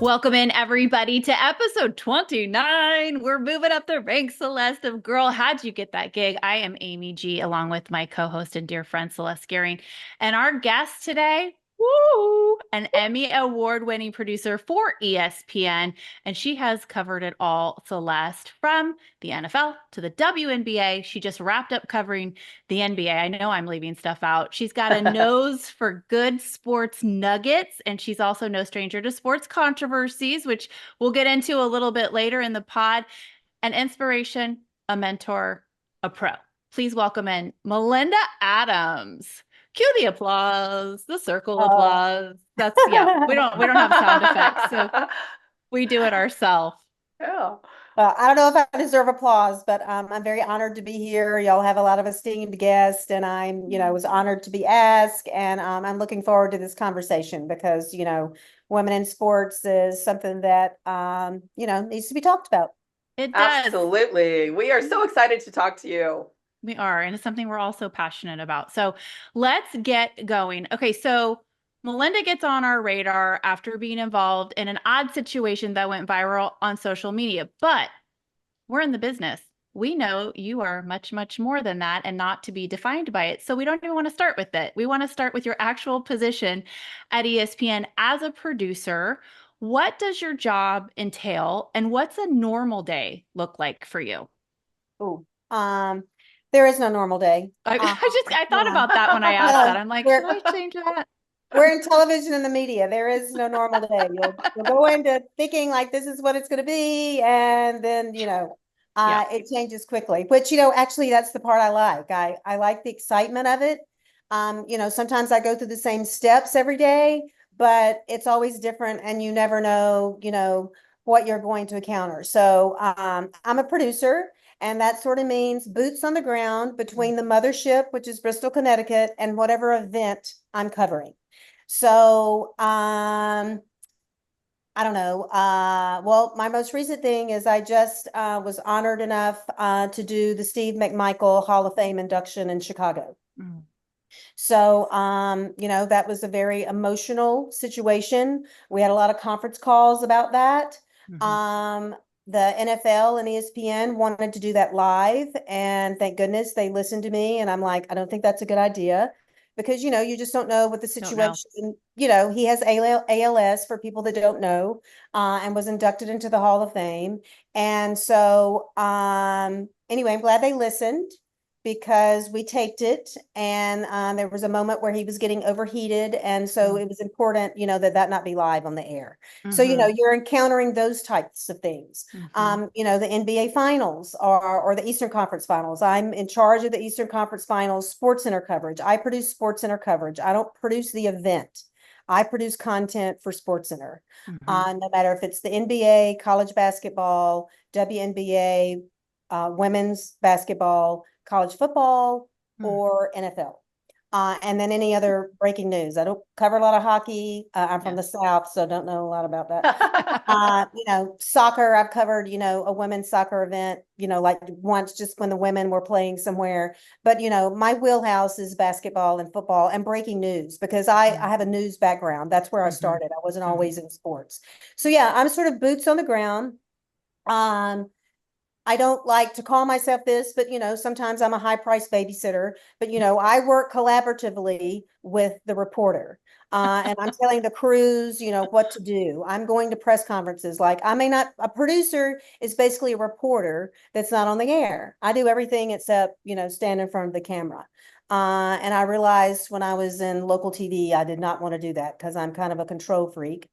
Welcome in, everybody, to episode 29. We're moving up the ranks, Celeste of Girl, How'd You Get That Gig? I am Amy G, along with my co-host and dear friend, Celeste Gehring. And our guest today, an Emmy award-winning producer for ESPN. And she has covered it all, Celeste, from the NFL to the WNBA. She just wrapped up covering the NBA. I know I'm leaving stuff out. She's got a nose for good sports nuggets, and she's also no stranger to sports controversies, which we'll get into a little bit later in the pod. An inspiration, a mentor, a pro. Please welcome in Malinda Adams. Cue the applause, the circle applause. That's we don't have sound effects, so we do it ourselves. Yeah. Well, I don't know if I deserve applause, but I'm very honored to be here. Y'all have a lot of esteemed guests, and was honored to be asked. And I'm looking forward to this conversation because, women in sports is something that, needs to be talked about. It does. Absolutely. We are so excited to talk to you. We are, and it's something we're also passionate about. So let's get going. Okay, so Malinda gets on our radar after being involved in an odd situation that went viral on social media, but we're in the business. We know you are much, much more than that and not to be defined by it. So we don't even want to start with it. We want to start with your actual position at ESPN as a producer. What does your job entail, and what's a normal day look like for you? Oh, there is no normal day. I thought about that when I asked that. I'm like, should I change that? We're in television and the media. There is no normal day. You'll go into thinking like this is what it's going to be, and then it changes quickly. Which actually that's the part I like. I like the excitement of it. Sometimes I go through the same steps every day, but it's always different, and you never know what you're going to encounter. So I'm a producer. And that sort of means boots on the ground between the mothership, which is Bristol, Connecticut, and whatever event I'm covering. So I don't know. Well, my most recent thing is I just was honored enough to do the Steve McMichael Hall of Fame induction in Chicago. Mm. So, that was a very emotional situation. We had a lot of conference calls about that. Mm-hmm. The NFL and ESPN wanted to do that live, and thank goodness they listened to me. And I'm like, I don't think that's a good idea because, you just don't know what the situation, he has ALS for people that don't know, and was inducted into the Hall of Fame. And so, anyway, I'm glad they listened because we taped it, and there was a moment where he was getting overheated, and so it was important, that not be live on the air. Mm-hmm. So you're encountering those types of things. Mm-hmm. The NBA Finals or the Eastern Conference Finals. I'm in charge of the Eastern Conference Finals Sports Center coverage. I produce Sports Center coverage. I don't produce the event. I produce content for Sports Center. Mm-hmm. No matter if it's the NBA, college basketball, WNBA, women's basketball, college football, or NFL. And then any other breaking news. I don't cover a lot of hockey. I'm from the South, so don't know a lot about that. Soccer, I've covered, a women's soccer event, like once just when the women were playing somewhere. But, my wheelhouse is basketball and football and breaking news because I have a news background. That's where I started. I wasn't always in sports. So, yeah, I'm sort of boots on the ground. I don't like to call myself this, but sometimes I'm a high-priced babysitter. But I work collaboratively with the reporter, and I'm telling the crews, what to do. I'm going to press conferences. Like I may not. A producer is basically a reporter that's not on the air. I do everything except stand in front of the camera. And I realized when I was in local TV, I did not want to do that because I'm kind of a control freak.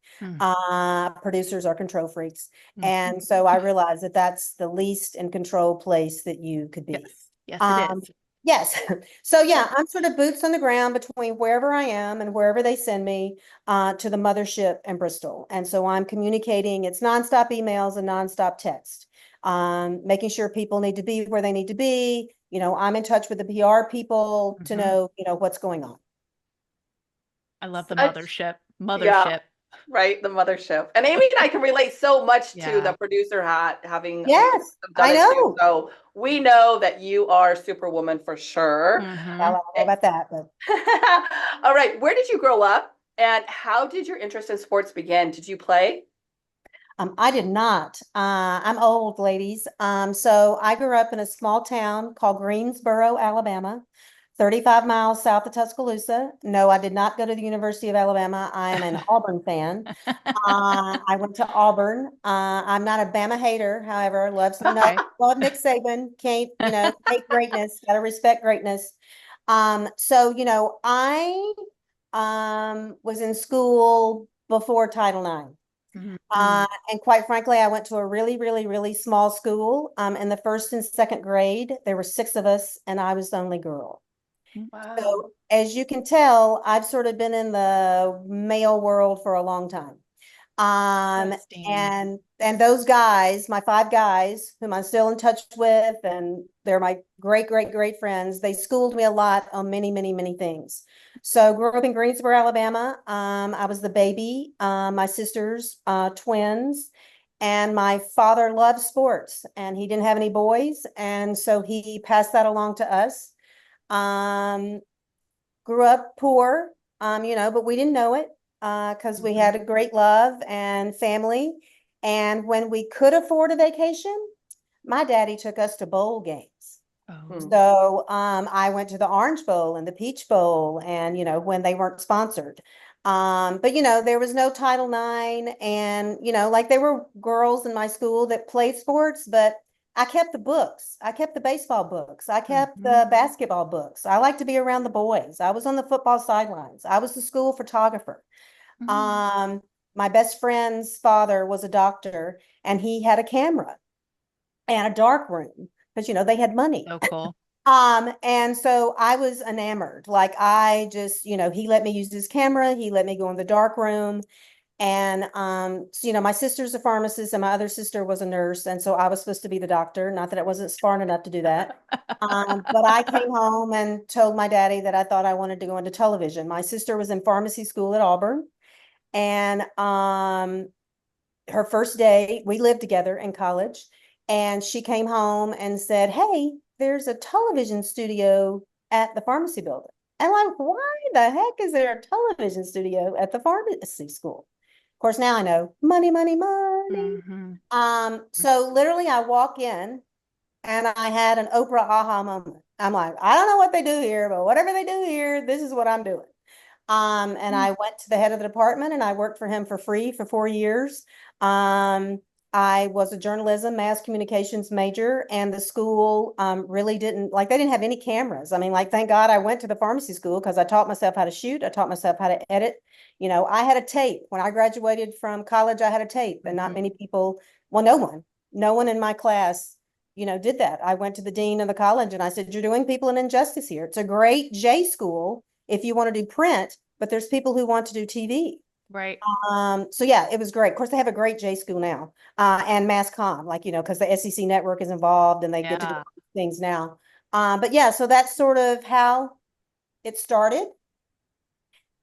Producers are control freaks. And so I realized that that's the least in control place that you could be. Yes, it is. Yes. So yeah, I'm sort of boots on the ground between wherever I am and wherever they send me to the mothership in Bristol. And so I'm communicating, it's nonstop emails and nonstop text, making sure people need to be where they need to be. I'm in touch with the PR people to know, what's going on. I love the mothership. Yeah, right. The mothership. And Amy and I can relate so much to the producer hat having. Yes, I know. Too. So we know that you are Superwoman for sure. I don't know about that. But. All right. Where did you grow up and how did your interest in sports begin? Did you play? I did not. I'm old, ladies. So I grew up in a small town called Greensboro, Alabama, 35 miles south of Tuscaloosa. No, I did not go to the University of Alabama. I am an Auburn fan. I went to Auburn. I'm not a Bama hater, however, Okay. love Nick Saban. Can't, hate greatness, gotta respect greatness. So, I was in school before Title IX. Mhm. And quite frankly, I went to a really, really, really small school. In the first and second grade, there were 6 of us, and I was the only girl. Wow. So, as you can tell, I've sort of been in the male world for a long time. Interesting. And those guys, my 5 guys, whom I'm still in touch with, and they're my great, great, great friends, they schooled me a lot on many, many, many things. So grew up in Greensboro, Alabama. I was the baby, my sisters, twins, and my father loved sports, and he didn't have any boys, and so he passed that along to us. Um, Grew up poor, but we didn't know it because we had a great love and family. And when we could afford a vacation, my daddy took us to bowl games. Oh. So I went to the Orange Bowl and the Peach Bowl, and when they weren't sponsored. But there was no Title IX, and like there were girls in my school that played sports, but I kept the books. I kept the baseball books. I kept the basketball books. I like to be around the boys. I was on the football sidelines. I was the school photographer. Um, my best friend's father was a doctor, and he had a camera and a dark room because they had money. So cool. And so I was enamored. Like I just, he let me use his camera, he let me go in the dark room. And so, my sister's a pharmacist and my other sister was a nurse. And so I was supposed to be the doctor. Not that I wasn't smart enough to do that. But I came home and told my daddy that I thought I wanted to go into television. My sister was in pharmacy school at Auburn. And her first day, we lived together in college, and she came home and said, "Hey, there's a television studio at the pharmacy building." And I'm like, why the heck is there a television studio at the pharmacy school? Of course, now I know money, money, money. So literally I walk in and I had an Oprah aha moment. I'm like, I don't know what they do here, but whatever they do here, this is what I'm doing. And I went to the head of the department and I worked for him for free for 4 years. I was a journalism, mass communications major, and the school really didn't like, they didn't have any cameras. I mean, like, thank God I went to the pharmacy school because I taught myself how to shoot. I taught myself how to edit. I had a tape. When I graduated from college, I had a tape, and not many people, well, no one in my class, did that. I went to the dean of the college and I said, "You're doing people an injustice here. It's a great J school if you want to do print, but there's people who want to do TV." Right. So yeah, it was great. Of course, they have a great J school now, and mass comm, like, because the SEC network is involved and they get to do things now. But yeah, so that's sort of how it started.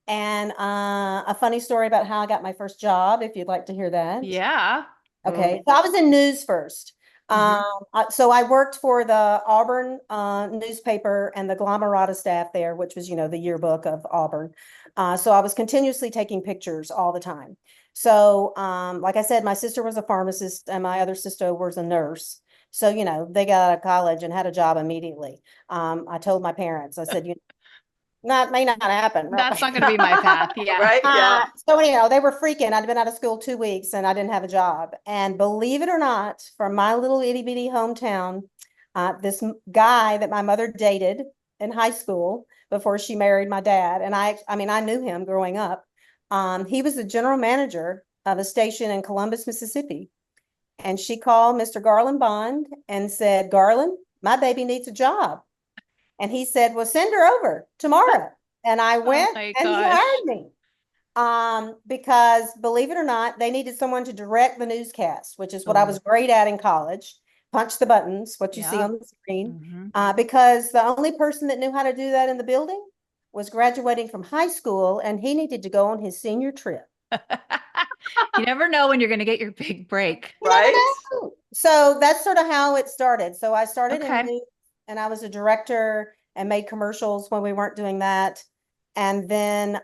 And a funny story about how I got my first job, if you'd like to hear that. Yeah. Okay, so I was in news first. So I worked for the Auburn newspaper and the Glomerata staff there, which was, the yearbook of Auburn. So I was continuously taking pictures all the time. So like I said, my sister was a pharmacist and my other sister was a nurse. So, they got out of college and had a job immediately. I told my parents, I said, that may not happen. That's not going to be my path. Yeah. Right? Yeah. So anyhow, they were freaking. I'd been out of school 2 weeks and I didn't have a job. And believe it or not, from my little itty bitty hometown, this guy that my mother dated in high school before she married my dad, and I mean, I knew him growing up. He was the general manager of a station in Columbus, Mississippi. And she called Mr. Garland Bond and said, "Garland, my baby needs a job." And he said, "Well, send her over tomorrow." And I went my and he gosh. hired me. Because believe it or not, they needed someone to direct the newscast, which is what I was great at in college. Punch the buttons, what you see on the screen. Because the only person that knew how to do that in the building was graduating from high school, and he needed to go on his senior trip. You never know when you're going to get your big break. You never Right? know. So that's sort of how it started. So I started in Okay. news, and I was a director and made commercials when we weren't doing that. And then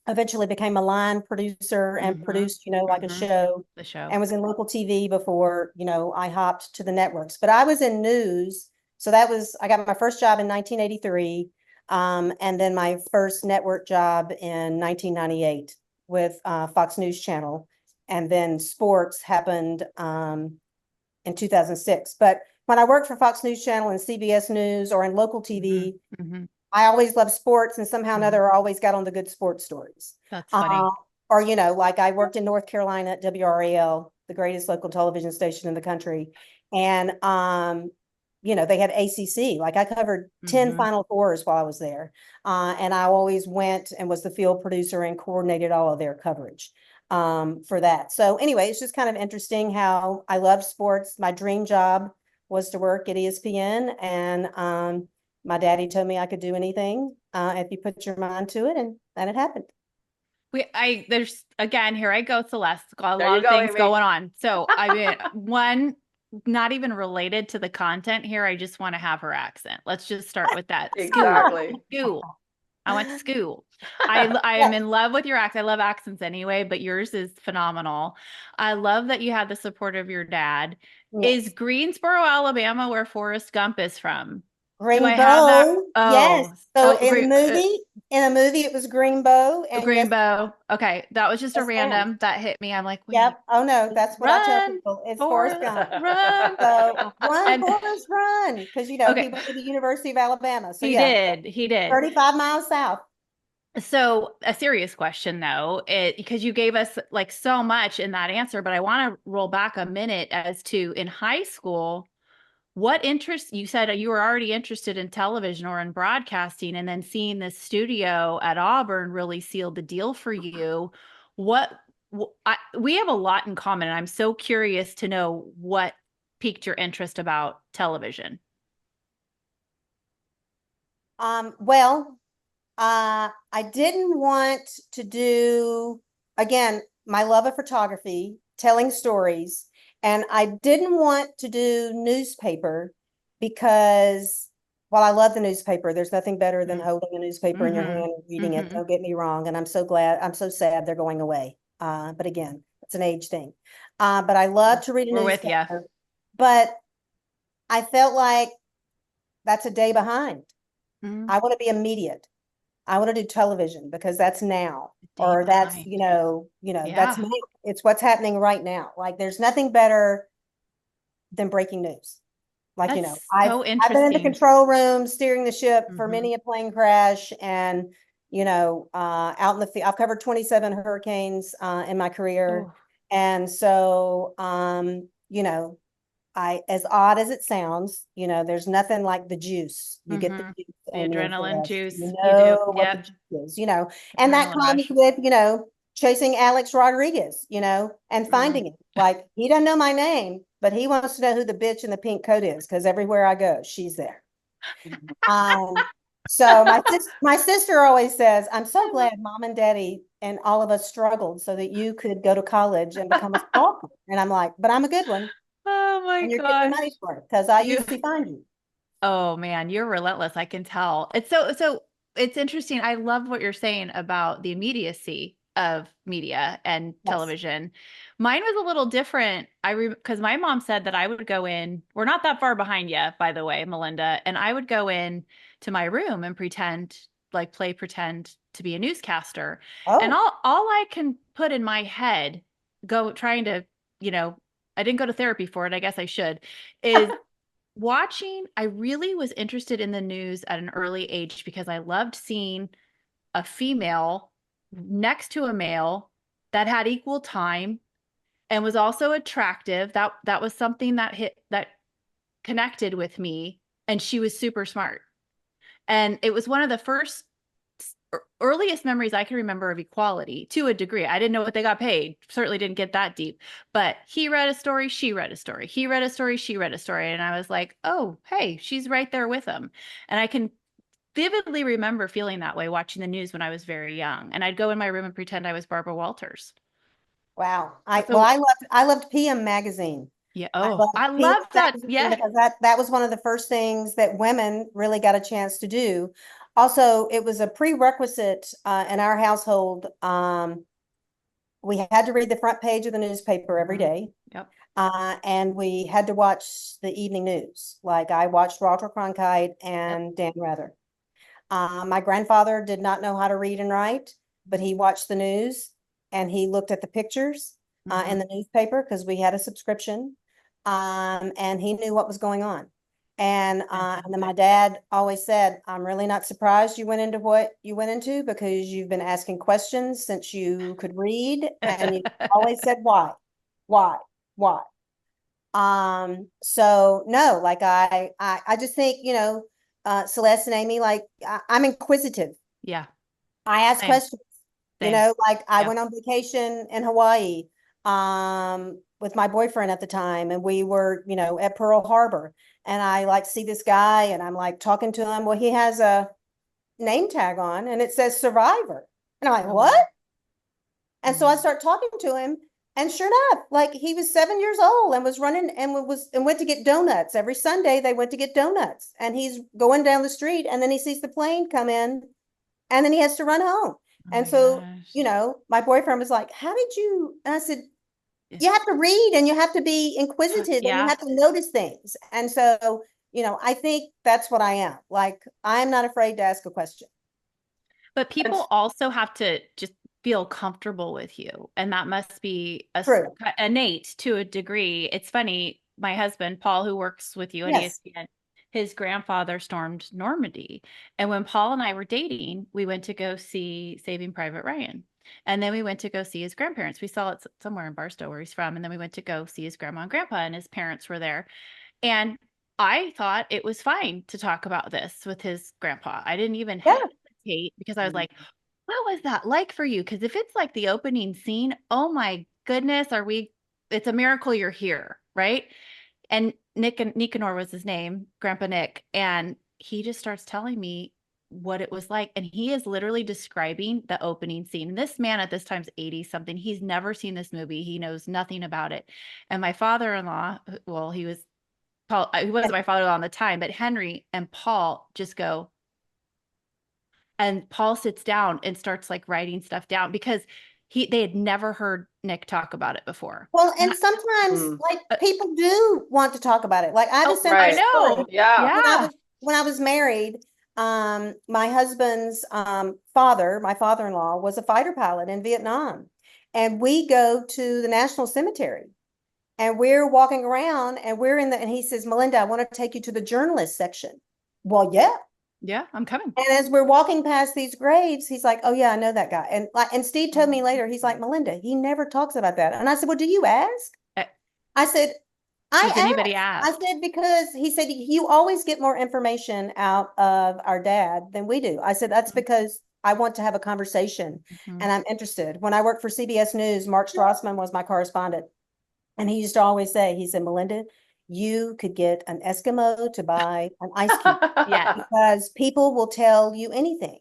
eventually became a line producer and produced, like a show, The show. and was in local TV before, I hopped to the networks. But I was in news. So I got my first job in 1983. And then my first network job in 1998 with Fox News Channel. And then sports happened in 2006. But when I worked for Fox News Channel and CBS News or in local TV, I always loved sports, and somehow or another, I always got on the good sports stories. That's funny. Or, like I worked in North Carolina at WRAL, the greatest local television station in the country. And, they had ACC. Like I covered 10 Final Fours while I was there. And I always went and was the field producer and coordinated all of their coverage for that. So anyway, it's just kind of interesting how I love sports. My dream job was to work at ESPN, and my daddy told me I could do anything if you put your mind to it, and that had happened. There's again, here I go, Celeste. Got a lot of things going on. So I mean, one, not even related to the content here. I just want to have her accent. Let's just start with that. Exactly. School. I went to school. I am in love with your accent. I love accents anyway, but yours is phenomenal. I love that you had the support of your dad. Yes. Is Greensboro, Alabama, where Forrest Gump is from? Greenbow. Oh. Yes. So in a movie, it was Greenbow. And Greenbow. Okay. That was just a random that hit me. I'm like, wait. Yep. Oh no, that's what I tell people. It's Forrest Gump. Run. So run, Forrest, run. Because he went to the University of Alabama. So he did. 35 miles south. So a serious question though, because you gave us like so much in that answer, but I want to roll back a minute as to in high school, what interest, you said you were already interested in television or in broadcasting, and then seeing this studio at Auburn really sealed the deal for you. We have a lot in common, and I'm so curious to know what piqued your interest about television. I didn't want to do, again, my love of photography, telling stories. And I didn't want to do newspaper because, while I love the newspaper, there's nothing better than holding a newspaper in your hand and reading it. Don't get me wrong. And I'm so sad they're going away. But again, it's an age thing. But I love to read a newspaper. We're with you. But I felt like that's a day behind. I want to be immediate. I want to do television because that's now, or that's, that's now. It's what's happening right now. Like there's nothing better than breaking news. Like, I've been in the control room steering the ship for many a plane crash, and, out in the field, I've covered 27 hurricanes in my career. And so, as odd as it sounds, there's nothing like the juice. You get the juice, the adrenaline juice. You know what the juice is, and that comes with, chasing Alex Rodriguez, and finding him. Like, he doesn't know my name, but he wants to know who the bitch in the pink coat is, because everywhere I go, she's there. So my sister always says, I'm so glad mom and daddy and all of us struggled so that you could go to college and become a stalker. And I'm like, but I'm a good one. Oh my and you're getting money for it, because I usually find you. Oh man, you're relentless. I can tell. It's so it's interesting. I love what you're saying about the immediacy of media and television. Mine was a little different. Because my mom said that I would go in, we're not that far behind you, by the way, Malinda, and I would go in to my room and pretend to be a newscaster. And all I can put in my head, trying to, I didn't go to therapy for it. I guess I should, is watching. I really was interested in the news at an early age because I loved seeing a female next to a male that had equal time and was also attractive. That was something that connected with me, and she was super smart. And it was one of the first earliest memories I can remember of equality, to a degree. I didn't know what they got paid. Certainly didn't get that deep. But he read a story, she read a story. He read a story, she read a story. And I was like, oh, hey, she's right there with him. And I can vividly remember feeling that way watching the news when I was very young. And I'd go in my room and pretend I was Barbara Walters. Wow. I loved PM magazine. Yeah. Oh, I love that. Yeah. Because that was one of the first things that women really got a chance to do. Also, it was a prerequisite in our household. We had to read the front page of the newspaper every day. Yep. And we had to watch the evening news. Like I watched Walter Cronkite and Dan Rather. My grandfather did not know how to read and write, but he watched the news and he looked at the pictures in the newspaper because we had a subscription. And he knew what was going on. And then my dad always said, I'm really not surprised you went into what you went into because you've been asking questions since you could read. And you always said, why? Why? So no, like I just think, Celeste and Amy, like I'm inquisitive. Yeah. I ask Same. questions, Same. like I went on vacation in Hawaii, with my boyfriend at the time, and we were, at Pearl Harbor, and I like see this guy and I'm like talking to him. Well, he has a name tag on and it says survivor. And I'm like, what? And so I start talking to him, and sure enough, like he was 7 years old and was running and went to get donuts. Every Sunday they went to get donuts, and he's going down the street and then he sees the plane come in and then he has to run home. And so, my boyfriend was like, how did you? And I said, you have to read and you have to be inquisitive and you have to notice things. And so, I think that's what I am. Like, I'm not afraid to ask a question. But people also have to just feel comfortable with you. And that must be innate to a degree. It's funny. My husband, Paul, who works with you at ESPN, his grandfather stormed Normandy. And when Paul and I were dating, we went to go see Saving Private Ryan. And then we went to go see his grandparents. We saw it somewhere in Barstow where he's from. And then we went to go see his grandma and grandpa, and his parents were there. And I thought it was fine to talk about this with his grandpa. I didn't even hesitate because I was like, what was that like for you? Because if it's like the opening scene, oh my goodness, it's a miracle you're here, right? And Nicanor was his name, Grandpa Nick. And he just starts telling me what it was like. And he is literally describing the opening scene. And this man at this time's 80 something. He's never seen this movie. He knows nothing about it. And my father-in-law, well, he wasn't my father-in-law on the time, but Henry and Paul just go. And Paul sits down and starts like writing stuff down because they had never heard Nick talk about it before. Well, and sometimes like people do want to talk about it. Like I have I know. Yeah. When I was married, my husband's father, my father-in-law, was a fighter pilot in Vietnam. And we go to the National Cemetery and we're walking around and and he says, Malinda, I want to take you to the journalist section. Well, yeah. Yeah, I'm coming. And as we're walking past these graves, he's like, oh yeah, I know that guy. And Steve told me later, he's like, Malinda, he never talks about that. And I said, well, do you ask? I said, does anybody ask? I said, because he said, you always get more information out of our dad than we do. I said, that's because I want to have a conversation and I'm interested. When I worked for CBS News, Mark Strassman was my correspondent. And he used to always say, he said, Malinda, you could get an Eskimo to buy an ice cube. Because people will tell you anything.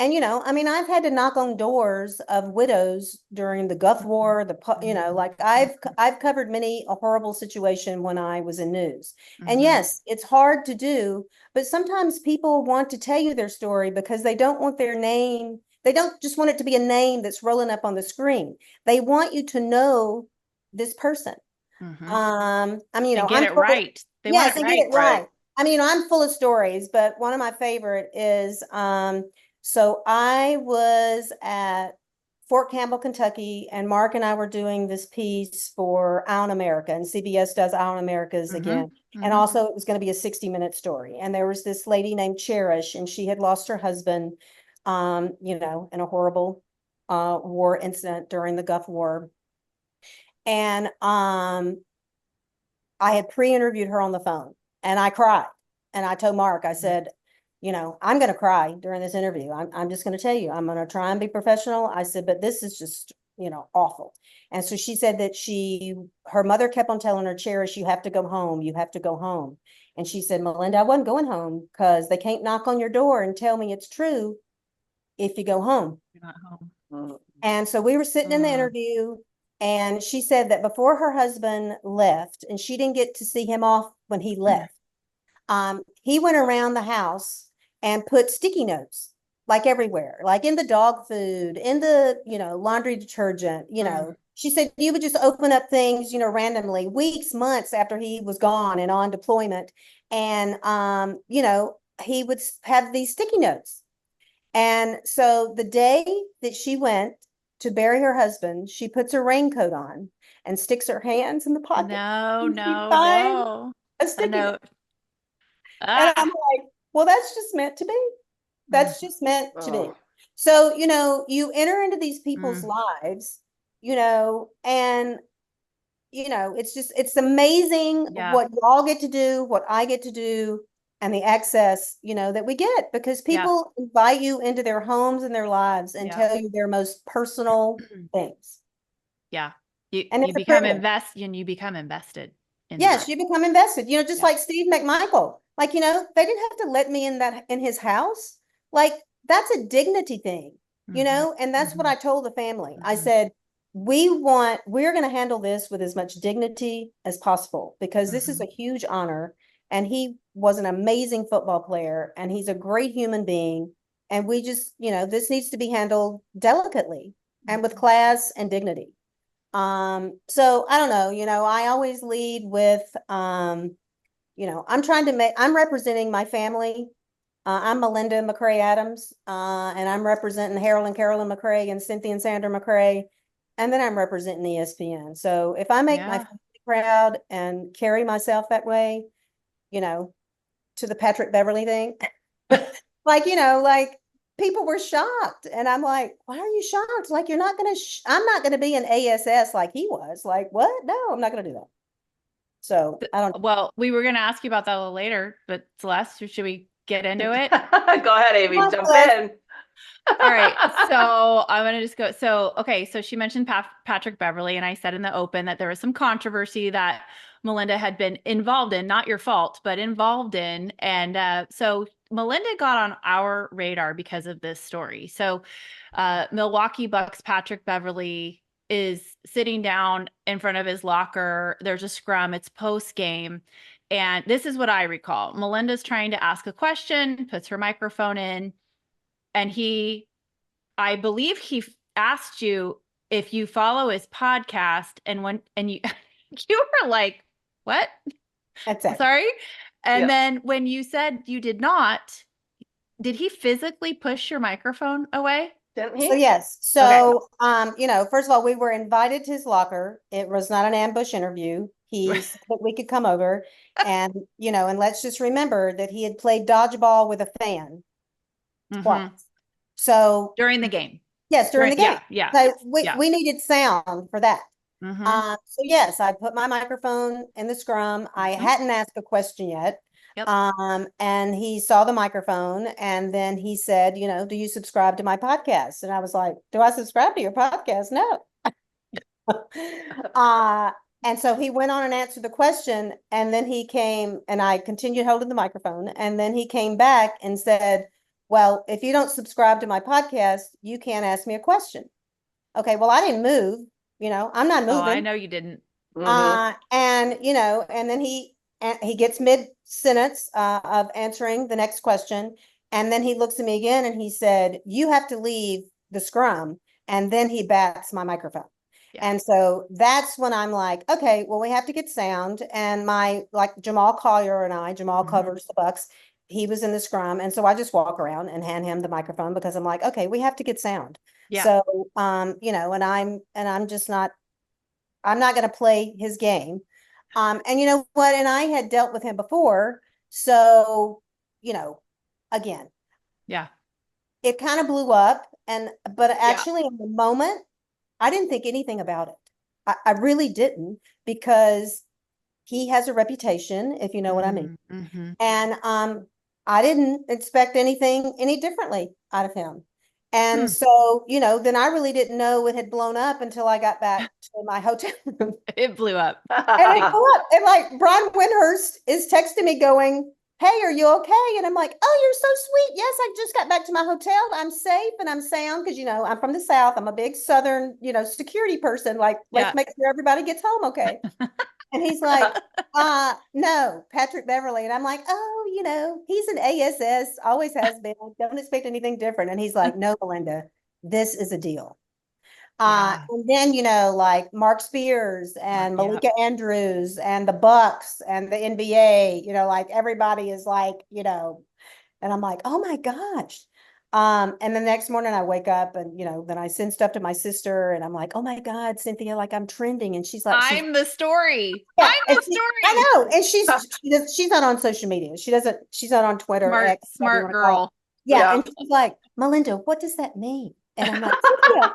And, I've had to knock on doors of widows during the Gulf War, like I've covered many a horrible situation when I was in news. And yes, it's hard to do, but sometimes people want to tell you their story because they don't want their name. They don't just want it to be a name that's rolling up on the screen. They want you to know this person. And get it right. They want it right. Get it right. I'm full of stories, but one of my favorite is, so I was at Fort Campbell, Kentucky, and Mark and I were doing this piece for Eye on America, and CBS does Eye on America's again. And also it was going to be a 60-minute story. And there was this lady named Cherish, and she had lost her husband, in a horrible war incident during the Gulf War. And I had pre-interviewed her on the phone, and I cried. And I told Mark, I said, I'm going to cry during this interview. I'm just going to tell you, I'm going to try and be professional. I said, but this is just, awful. And so she said that her mother kept on telling her, Cherish, you have to go home. You have to go home. And she said, Malinda, I wasn't going home because they can't knock on your door and tell me it's true if you go home. You're not home. And so we were sitting in the interview, and she said that before her husband left, and she didn't get to see him off when he left, he went around the house and put sticky notes like everywhere, like in the dog food, in the, laundry detergent, She said you would just open up things, randomly, weeks, months after he was gone and on deployment. And, he would have these sticky notes. And so the day that she went to bury her husband, she puts her raincoat on and sticks her hands in the pocket. No, And she no, finds no. a A sticky note. note. And I'm Ah. like, well, that's just meant to be. That's just meant to be. Oh. So, you enter into these people's Mm. lives, and it's amazing Yeah. what you all get to do, what I get to do, and the access, that we get, because Yeah. people invite you into their homes and their lives and Yeah. tell you their most personal things. Yeah. And You it's a become privilege. you become invested in Yes, that. you become invested, just Yeah. like Steve McMichael. Like, they didn't have to let me in his house. Like, that's a dignity thing, Mhm. and that's what Mhm. I told the family. I Mhm. said, we're going to handle this with as much dignity as possible, because this is Mhm. a huge honor. And he was an amazing football player, and he's a great human being. And we just, this needs to be handled delicately and with class and dignity. So I don't know, I always lead with, I'm representing my family. I'm Malinda Adams, and I'm representing Harold and Carolyn McCray and Cynthia and Sandra McCray. And then I'm representing ESPN. So if I make my Yeah. family proud and carry myself that way, to the Patrick Beverly thing, like people were shocked. And I'm like, why are you shocked? Like, I'm not going to be an ASS like he was. Like, what? No, I'm not going to do that. So I don't. Well, we were going to ask you about that a little later, but Celeste, should we get into it? Go ahead, Amy, Come jump on, in. All right. So I'm going to just go. So, okay. So she mentioned Patrick Beverly, and I said in the open that there was some controversy that Malinda had been involved in, not your fault, but involved in. And so Malinda got on our radar because of this story. So Milwaukee Bucks Patrick Beverly is sitting down in front of his locker. There's a scrum, it's post game. And this is what I recall. Melinda's trying to ask a question, puts her microphone in, and I believe he asked you if you follow his podcast, and you you were like, "What?" That's it. Sorry. And Yep. then when you said you did not, did he physically push your microphone away? Didn't So he? yes. Okay. So first of all, we were invited to his locker. It was not an ambush interview. He said that we could come over, and and let's just remember that he had played dodgeball with a fan twice. Mhm. So During the game. yes, during the game. Yeah. So we Yeah. we needed sound for that. Mhm. So yes, I put my microphone in the scrum. I Mhm. hadn't asked a question yet. Yep. And he saw the microphone, and then he said, do you subscribe to my podcast? And I was like, do I subscribe to your podcast? No. uh, and so he went on and answered the question, and then he came, and I continued holding the microphone, and then he came back and said, well, if you don't subscribe to my podcast, you can't ask me a question. Okay, well, I didn't move. I'm not Oh, I moving. know you didn't. And then he gets mid sentence of answering the next question, and then he looks at me again and he said, "You have to leave the scrum," and then he bats my microphone. Yeah. And so that's when I'm like, okay, well, we have to get sound. And Jamal Collier and Jamal Mhm. covers the Bucks. He was in the scrum, and so I just walk around and hand him the microphone, because I'm like, okay, we have to get sound. Yeah. So, and I'm just not. I'm not going to play his game. And you know what? And I had dealt with him before. So, again, Yeah. it kind of blew up. But Yeah. actually, in the moment, I didn't think anything about it. I really didn't, because he has a reputation, if you know what I mean. Mhm. And I didn't expect anything any differently out of him. And so, then I really didn't know it had blown up until I got back to my hotel room. It blew up. And it blew up. And like Brian Windhurst is texting me going, "Hey, are you okay?" And I'm like, "Oh, you're so sweet. Yes, I just got back to my hotel. I'm safe and I'm sound." Because, I'm from the South. I'm a big Southern, security person. Like, Yeah. let's make sure everybody gets home okay. And he's like, no, Patrick Beverly. And I'm like, oh, he's an ASS, always has been. Don't expect anything different. And he's like, no, Malinda, this is a deal. And then, like Mark Spears and Malika Andrews and the Bucks and the NBA, like everybody is like, and I'm like, oh my gosh. And the next morning I wake up and, then I send stuff to my sister and I'm like, oh my God, Cynthia, like I'm trending. And she's like, I'm the story. Yeah, I'm the story. I know. And she's not on social media. She's not on Twitter. Smart girl. Yeah. And she's like, Malinda, what does that mean? And I'm like, Cynthia, 5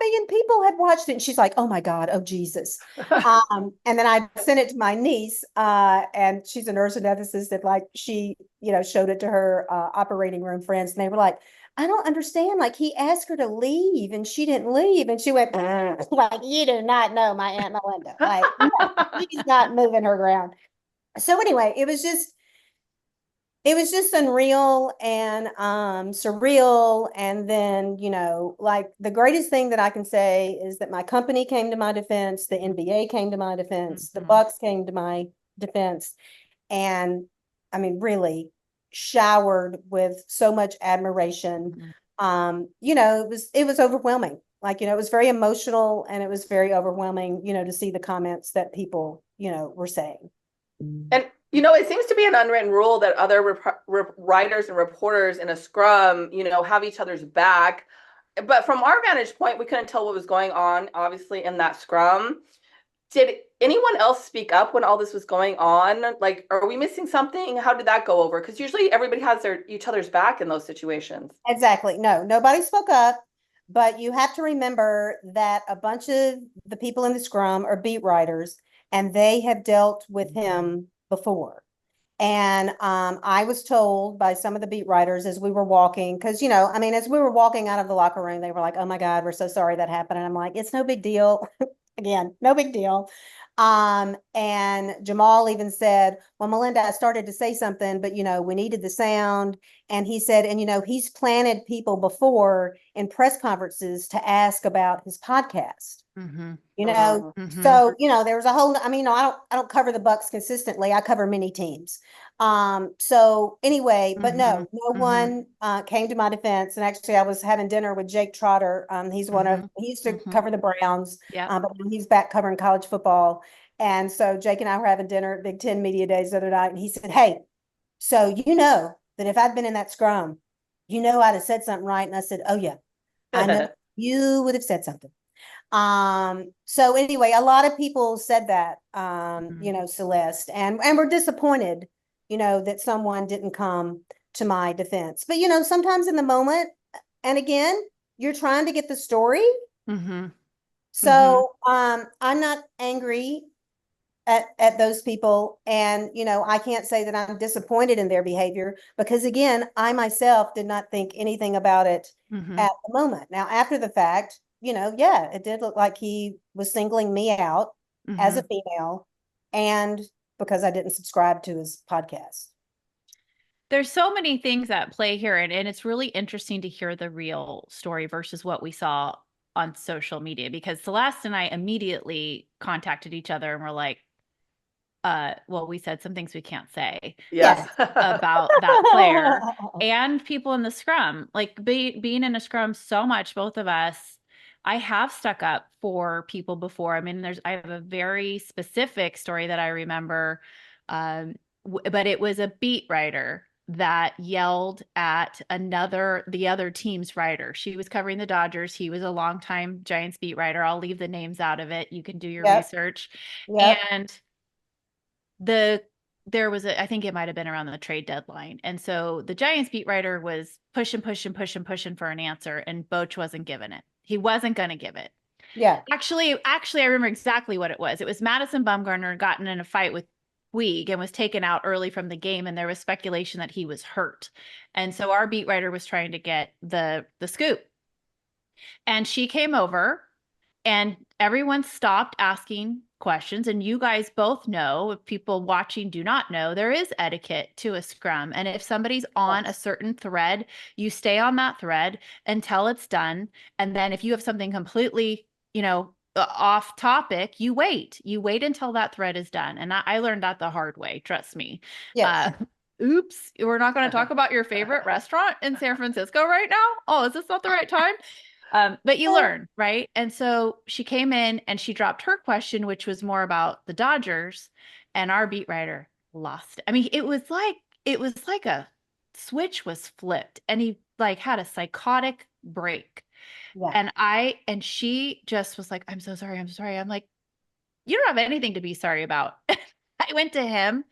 million people have watched it. And she's like, oh my God, oh Jesus. And then I sent it to my niece, and she's a nurse anesthetist that like she, showed it to her operating room friends. And they were like, I don't understand. Like he asked her to leave and she didn't leave. And she went, like, you do not know my Aunt Malinda. Like, no, she's not moving her ground. So anyway, it was just unreal and surreal. And then, like the greatest thing that I can say is that my company came to my defense, the NBA came to my defense, the Bucks came to my defense. And I mean, really showered with so much admiration. It was overwhelming. Like, it was very emotional and it was very overwhelming, to see the comments that people, were saying. And it seems to be an unwritten rule that other writers and reporters in a scrum, have each other's back. But from our vantage point, we couldn't tell what was going on, obviously, in that scrum. Did anyone else speak up when all this was going on? Like, are we missing something? How did that go over? Because usually everybody has each other's back in those situations. Exactly. No, nobody spoke up. But you have to remember that a bunch of the people in the scrum are beat writers, and they have dealt with him before. And I was told by some of the beat writers as we were walking, because, as we were walking out of the locker room, they were like, oh my God, we're so sorry that happened. And I'm like, it's no big deal. Again, no big deal. And Jamal even said, well, Malinda, I started to say something, but, we needed the sound. And he said, and, he's planted people before in press conferences to ask about his podcast. So, there was a whole, I don't cover the Bucks consistently. I cover many teams. So anyway, but no one came to my defense. And actually I was having dinner with Jake Trotter. He used to cover the Browns, but he's back covering college football. And so Jake and I were having dinner at Big Ten Media Days the other night. And he said, hey, so that if I'd been in that scrum, I'd have said something right. And I said, oh yeah, I know you would have said something. So anyway, a lot of people said that, Celeste, and we're disappointed, that someone didn't come to my defense. But, sometimes in the moment, and again, you're trying to get the story. So, I'm not angry at those people. And, I can't say that I'm disappointed in their behavior because again, I myself did not think anything about it at the moment. Now, after the fact, it did look like he was singling me out as a female and because I didn't subscribe to his podcast. There's so many things at play here, and it's really interesting to hear the real story versus what we saw on social media, because Celeste and I immediately contacted each other and were like, well, we said some things we can't say about that player and people in the scrum, like being in a scrum so much, both of us. I have stuck up for people before. I mean, I have a very specific story that I remember, but it was a beat writer that yelled at the other team's writer. She was covering the Dodgers. He was a longtime Giants beat writer. I'll leave the names out of it. You can do your research. And there was I think it might have been around the trade deadline. And so the Giants beat writer was pushing for an answer, and Boch wasn't giving it. He wasn't going to give it. Yeah. Actually, I remember exactly what it was. It was Madison Bumgarner gotten in a fight with Puig and was taken out early from the game, and there was speculation that he was hurt. And so our beat writer was trying to get the scoop. And she came over and everyone stopped asking questions. And you guys both know, if people watching do not know, there is etiquette to a scrum. And if somebody's on a certain thread, you stay on that thread until it's done. And then if you have something completely, off topic, you wait until that thread is done. And I learned that the hard way. Trust me. Yes. Oops, we're not going to talk about your favorite restaurant in San Francisco right now. Oh, is this not the right time? But you learn, right? And so she came in and she dropped her question, which was more about the Dodgers, and our beat writer lost it. I mean, it was like a switch was flipped, and he like had a psychotic break. Yeah. And she just was like, I'm so sorry. I'm sorry. I'm like, you don't have anything to be sorry about. I went to him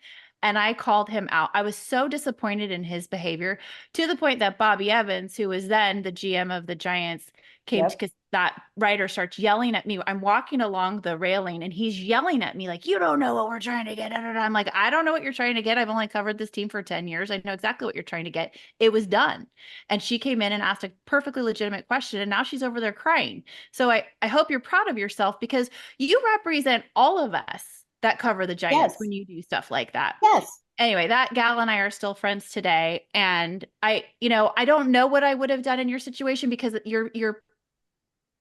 and I called him out. I was so disappointed in his behavior, to the point that Bobby Evans, who was then the GM of the Giants, came to, Yep. because that writer starts yelling at me. I'm walking along the railing and he's yelling at me like, you don't know what we're trying to get. I'm like, I don't know what you're trying to get. I've only covered this team for 10 years. I know exactly what you're trying to get. It was done. And she came in and asked a perfectly legitimate question, and now she's over there crying. So I hope you're proud of yourself, because you represent all of us that cover the Giants Yes. when you do stuff like that. Yes. Anyway, that gal and I are still friends today. And I don't know what I would have done in your situation, because you're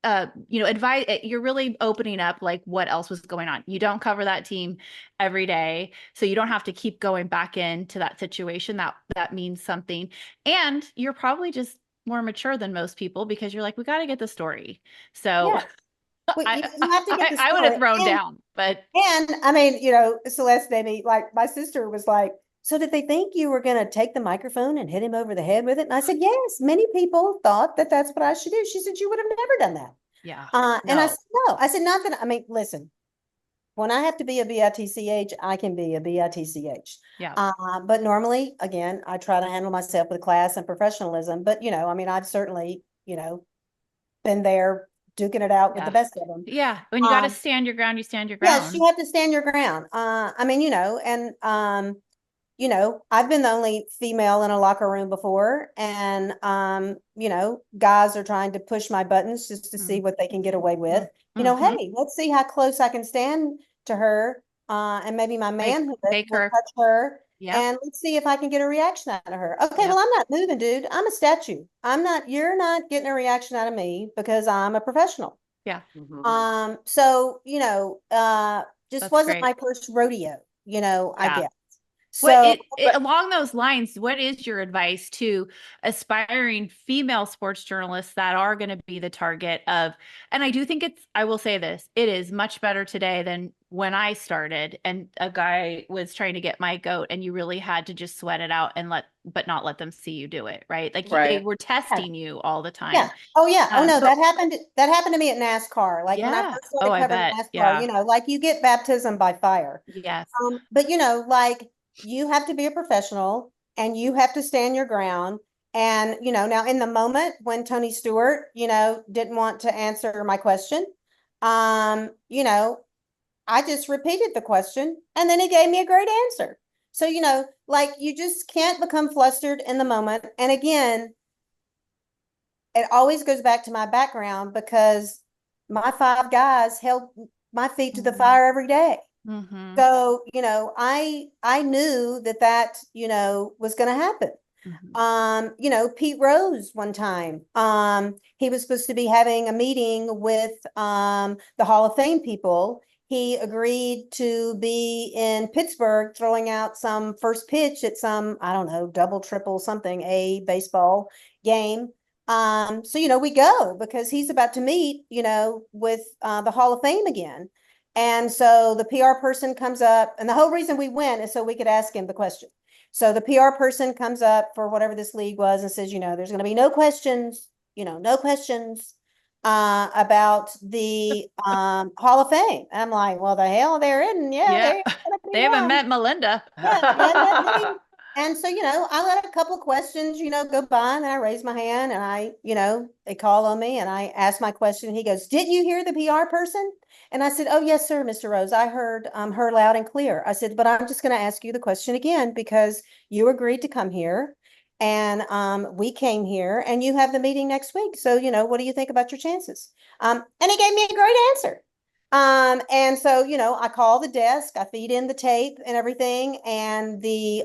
advise, you're really opening up like what else was going on. You don't cover that team every day, so you don't have to keep going back into that situation. That means something. And you're probably just more mature than most people, because you're like, we got to get the story. So Yeah. Well, you have to get the I would have story. thrown down, but And I mean, Celeste made me, like, my sister was like, so did they think you were going to take the microphone and hit him over the head with it? And I said, yes, many people thought that that's what I should do. She said, you would have never done that. yeah, And I no, said, no, I said, not that, I mean, listen, when I have to be a BITCH, I can be a BITCH. yeah, But normally, again, I try to handle myself with class and professionalism. But, I mean, I've certainly, been there duking it out with the yeah, best of them. yeah. When you got to stand your ground, you stand your Yes, you ground. have to stand your ground. I mean, and I've been the only female in a locker room before, and guys are trying to push my buttons just to see what they can get away with. Mhm. Hey, let's see how close I can stand to her, and maybe my manhood Take will her. touch her, Yep. and let's see if I can get a reaction out of her. Okay, Yep. well, I'm not moving, dude. I'm a statue. You're not getting a reaction out of me because I'm a professional. Yeah. So, just That's wasn't great. my first rodeo, I Yeah. guess. So, Along those lines, what is your advice to aspiring female sports journalists that are going to be the target of, and I do think I will say this, it is much better today than when I started and a guy was trying to get my goat, and you really had to just sweat it out and but not let them see you do it. Right. Like they Right. were testing you all the yeah. time. Oh, yeah. Oh, no, So that happened to me at NASCAR. Like when I yeah. first Oh, started I covering bet. NASCAR, Yeah. like you get baptism by fire. Yes. But like you have to be a professional and you have to stand your ground. And, now in the moment when Tony Stewart, didn't want to answer my question, I just repeated the question and then he gave me a great answer. So, like you just can't become flustered in the moment. And again, it always goes back to my background because my 5 guys held my feet to the fire every day. Mm-hmm. So, I knew that, was going to happen. Pete Rose one time, he was supposed to be having a meeting with the Hall of Fame people. He agreed to be in Pittsburgh throwing out some first pitch at some, I don't know, double, triple, something, a baseball game. So, we go because he's about to meet, with the Hall of Fame again. And so the PR person comes up, and the whole reason we went is so we could ask him the question. So the PR person comes up for whatever this league was and says, there's going to be no questions, no questions about the Hall of Fame. And I'm like, well, the hell there isn't. Yeah, Yeah. there gonna be They haven't one. met Malinda. Yeah, they hadn't met me. And so, I let a couple of questions, go by, and then I raise my hand and they call on me and I ask my question. He goes, did you hear the PR person? And I said, oh, yes, sir, Mr. Rose. I heard her loud and clear. I said, but I'm just going to ask you the question again because you agreed to come here and we came here and you have the meeting next week. So, what do you think about your chances? And he gave me a great answer. And so, I call the desk, I feed in the tape and everything. And the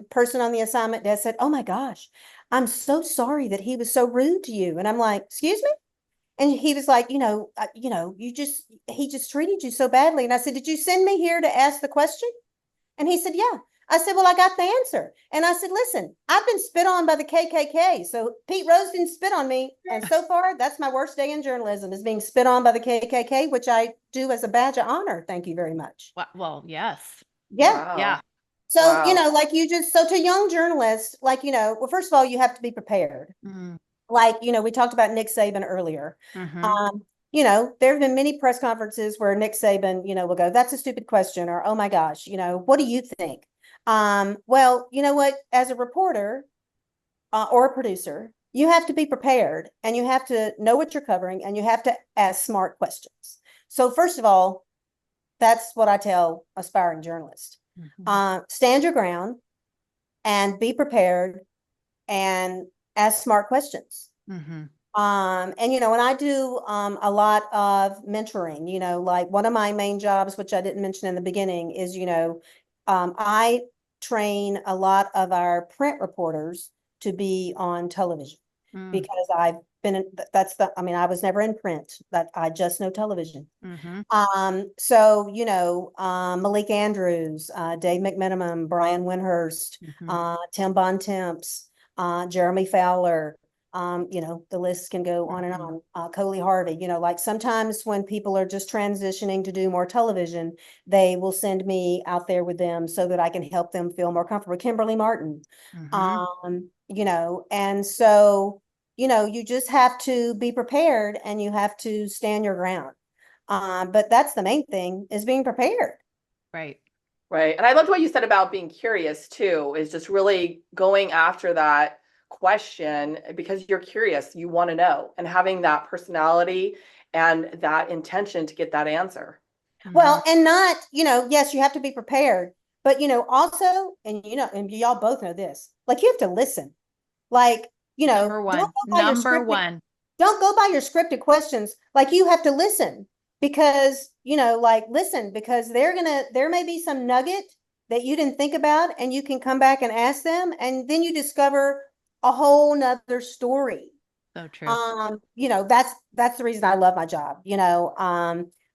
person on the assignment desk said, oh my gosh, I'm so sorry that he was so rude to you. And I'm like, excuse me? And he was like, he just treated you so badly. And I said, did you send me here to ask the question? And he said, yeah. I said, well, I got the answer. And I said, listen, I've been spit on by the KKK. So Pete Rose didn't spit on me. And so far, that's my worst day in journalism, is being spit on by the KKK, which I do as a badge of honor. Thank you very much. Well, yes. Yeah. Wow. Yeah. So, Wow. so to young journalists, well, first of all, you have to be prepared. Mm-hmm. We talked about Nick Saban earlier. Mm-hmm. There have been many press conferences where Nick Saban, will go, that's a stupid question, or, oh my gosh, what do you think? Well, you know what, as a reporter or a producer, you have to be prepared, and you have to know what you're covering, and you have to ask smart questions. So first of all, that's what I tell aspiring journalists. Stand your ground and be prepared and ask smart questions. Mm-hmm. And I do a lot of mentoring, like one of my main jobs, which I didn't mention in the beginning, is, I train a lot of our print reporters to be on television because I was never in print, that I just know television. Mm-hmm. Malik Andrews, Dave McMenamin, Brian Windhurst, Tim Bontemps, Jeremy Fowler, the list can go on and on. Coley Harvey, like sometimes when people are just transitioning to do more television, they will send me out there with them so that I can help them feel more comfortable. Kimberly Martin, and so, you just have to be prepared, and you have to stand your ground. But that's the main thing, is being prepared. Right. Right. And I loved what you said about being curious too, is just really going after that question because you're curious, you want to know, and having that personality and that intention to get that answer. Well, and not, yes, you have to be prepared, but also, and y'all both know this, like you have to listen. Like, Number one. Don't go by your scripted questions. Like you have to listen because, listen, because there may be some nugget that you didn't think about, and you can come back and ask them, and then you discover a whole nother story. So true. That's the reason I love my job.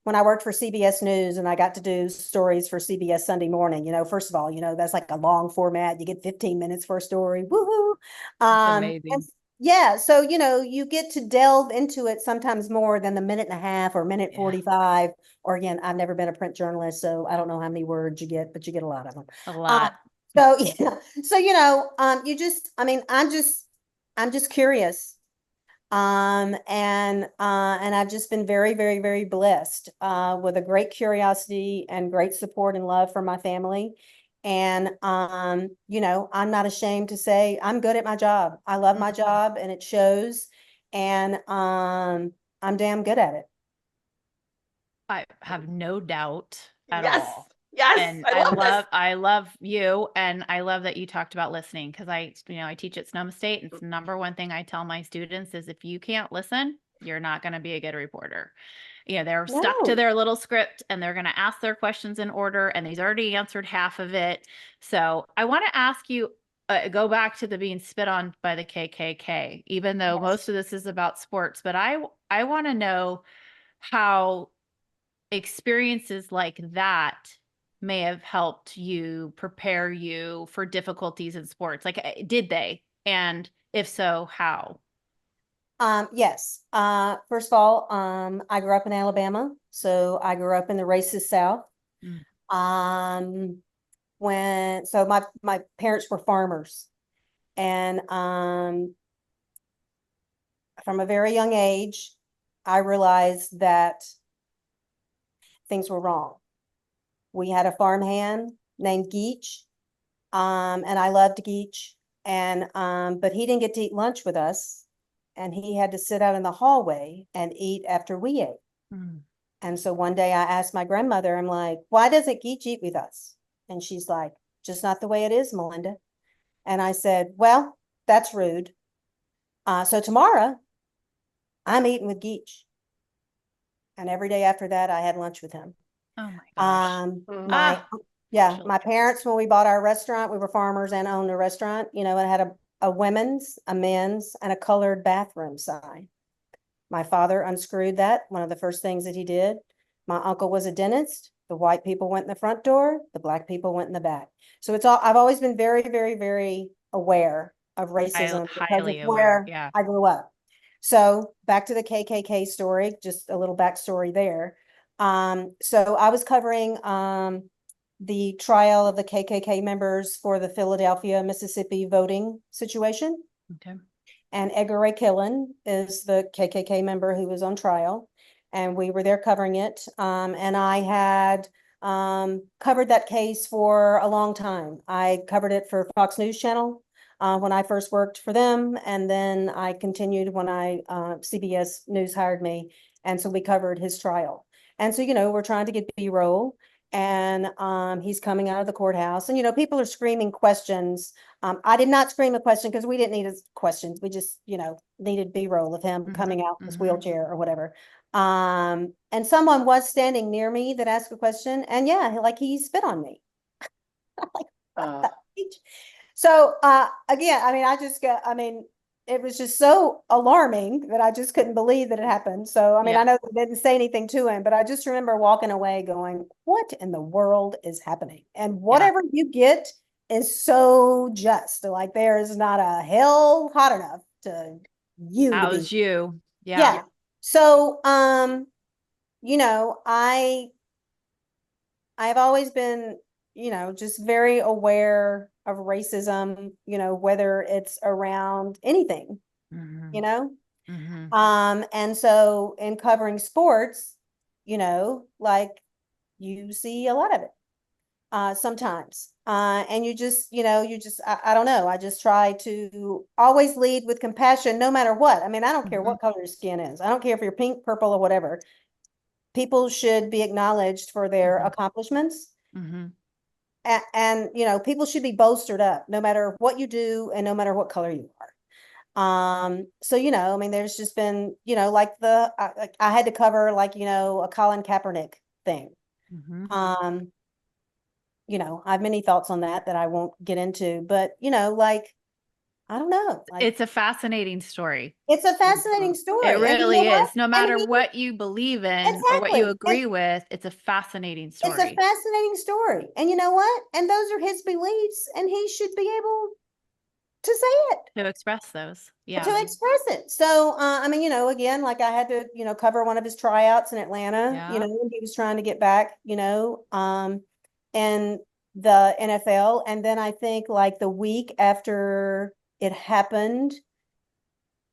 When I worked for CBS News and I got to do stories for CBS Sunday Morning, first of all, that's like a long format. You get 15 minutes for a story. Woohoo. Amazing. Yeah. So, you get to delve into it sometimes more than the minute and a half or minute 45. Or again, I've never been a print journalist, so I don't know how many words you get, but you get a lot of them. A lot. So, yeah. So, I'm just curious. And I've just been very, very, very blessed with a great curiosity and great support and love from my family. And I'm not ashamed to say I'm good at my job. I love my job, and it shows. And I'm damn good at it. I have no doubt at Yes. all. Yes. And I love you. And I love that you talked about listening, because I teach at Sonoma State. And it's the number one thing I tell my students is, if you can't listen, you're not going to be a good reporter. They're stuck to their little script, and they're going to ask their questions in order, and he's already answered half of it. So I want to ask you, go back to the being spit on by the KKK, even though most of this is about sports, but I want to know how experiences like that may have helped you prepare you for difficulties in sports. Like, did they? And if so, how? Yes. First of all, I grew up in Alabama, so I grew up in the racist South. My parents were farmers, and from a very young age, I realized that things were wrong. We had a farmhand named Geach, and I loved Geach, and but he didn't get to eat lunch with us, and he had to sit out in the hallway and eat after we ate. And so one day I asked my grandmother, I'm like, why doesn't Geach eat with us? And she's like, just not the way it is, Malinda. And I said, well, that's rude. So tomorrow I'm eating with Geach. And every day after that, I had lunch with him. Oh my gosh. My parents, when we bought our restaurant, we were farmers and owned a restaurant, it had a women's, a men's, and a colored bathroom sign. My father unscrewed that, one of the first things that he did. My uncle was a dentist. The white people went in the front door, the black people went in the back. So I've always been very, very, very aware of racism because of Highly aware. where Yeah. I grew up. So back to the KKK story, just a little backstory there. So I was covering the trial of the KKK members for the Philadelphia, Mississippi voting situation. Okay. And Edgar Ray Killen is the KKK member who was on trial. And we were there covering it. And I had covered that case for a long time. I covered it for Fox News Channel when I first worked for them. And then I continued when CBS News hired me. And so we covered his trial. And so, we're trying to get B-roll. And he's coming out of the courthouse. And, people are screaming questions. I did not scream a question because we didn't need his questions. We just, needed B-roll of him coming out in his wheelchair or whatever. And someone was standing near me that asked a question. And yeah, like he spit on me. So again, it was just so alarming that I just couldn't believe that it happened. So, I know they didn't say anything to him, but I just remember walking away going, what in the world is happening? And whatever you get is so just. Like there is not a hell hot enough to you to be. How's you? Yeah. So, I've always been, just very aware of racism, whether it's around anything, and so in covering sports, like you see a lot of it sometimes. And I don't know. I just try to always lead with compassion, no matter what. I don't care what color your skin is. I don't care if you're pink, purple, or whatever. People should be acknowledged for their accomplishments. And people should be bolstered up no matter what you do and no matter what color you are. So there's just been like I had to cover like a Colin Kaepernick thing. I have many thoughts on that I won't get into, but like I don't know. Like, it's a fascinating story. It's a fascinating story. It really is. No matter what what you believe in or what you agree with, it's a fascinating story. It's a fascinating story. And you know what? And those are his beliefs, and he should be able to say it. To express those. Yeah. To express it. So, again, like I had to, cover one of his tryouts in Atlanta, when he was trying to get back, and the NFL. And then I think like the week after it happened,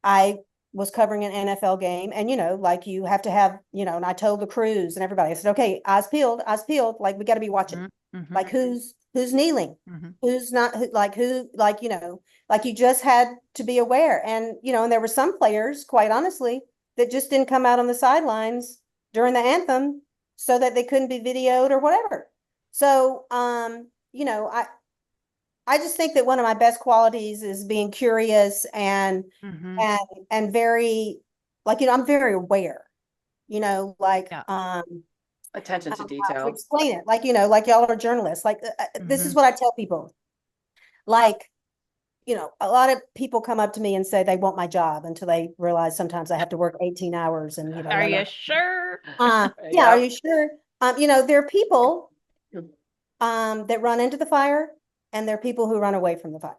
I was covering an NFL game, and like you have to have, and I told the crews and everybody, I said, okay, eyes peeled, like we got to be watching, like who's kneeling, who's not, like you just had to be aware. And and there were some players, quite honestly, that just didn't come out on the sidelines during the anthem so that they couldn't be videoed or whatever. So I just think that one of my best qualities is being curious and very, like, I'm very aware, like, attention to to detail. explain it, like, like y'all are journalists. Like, this is what I tell people. Like, a lot of people come up to me and say they want my job until they realize sometimes I have to work 18 hours and, Are you sure? Yeah, are you sure? There are people that run into the fire, and there are people who run away from the fire.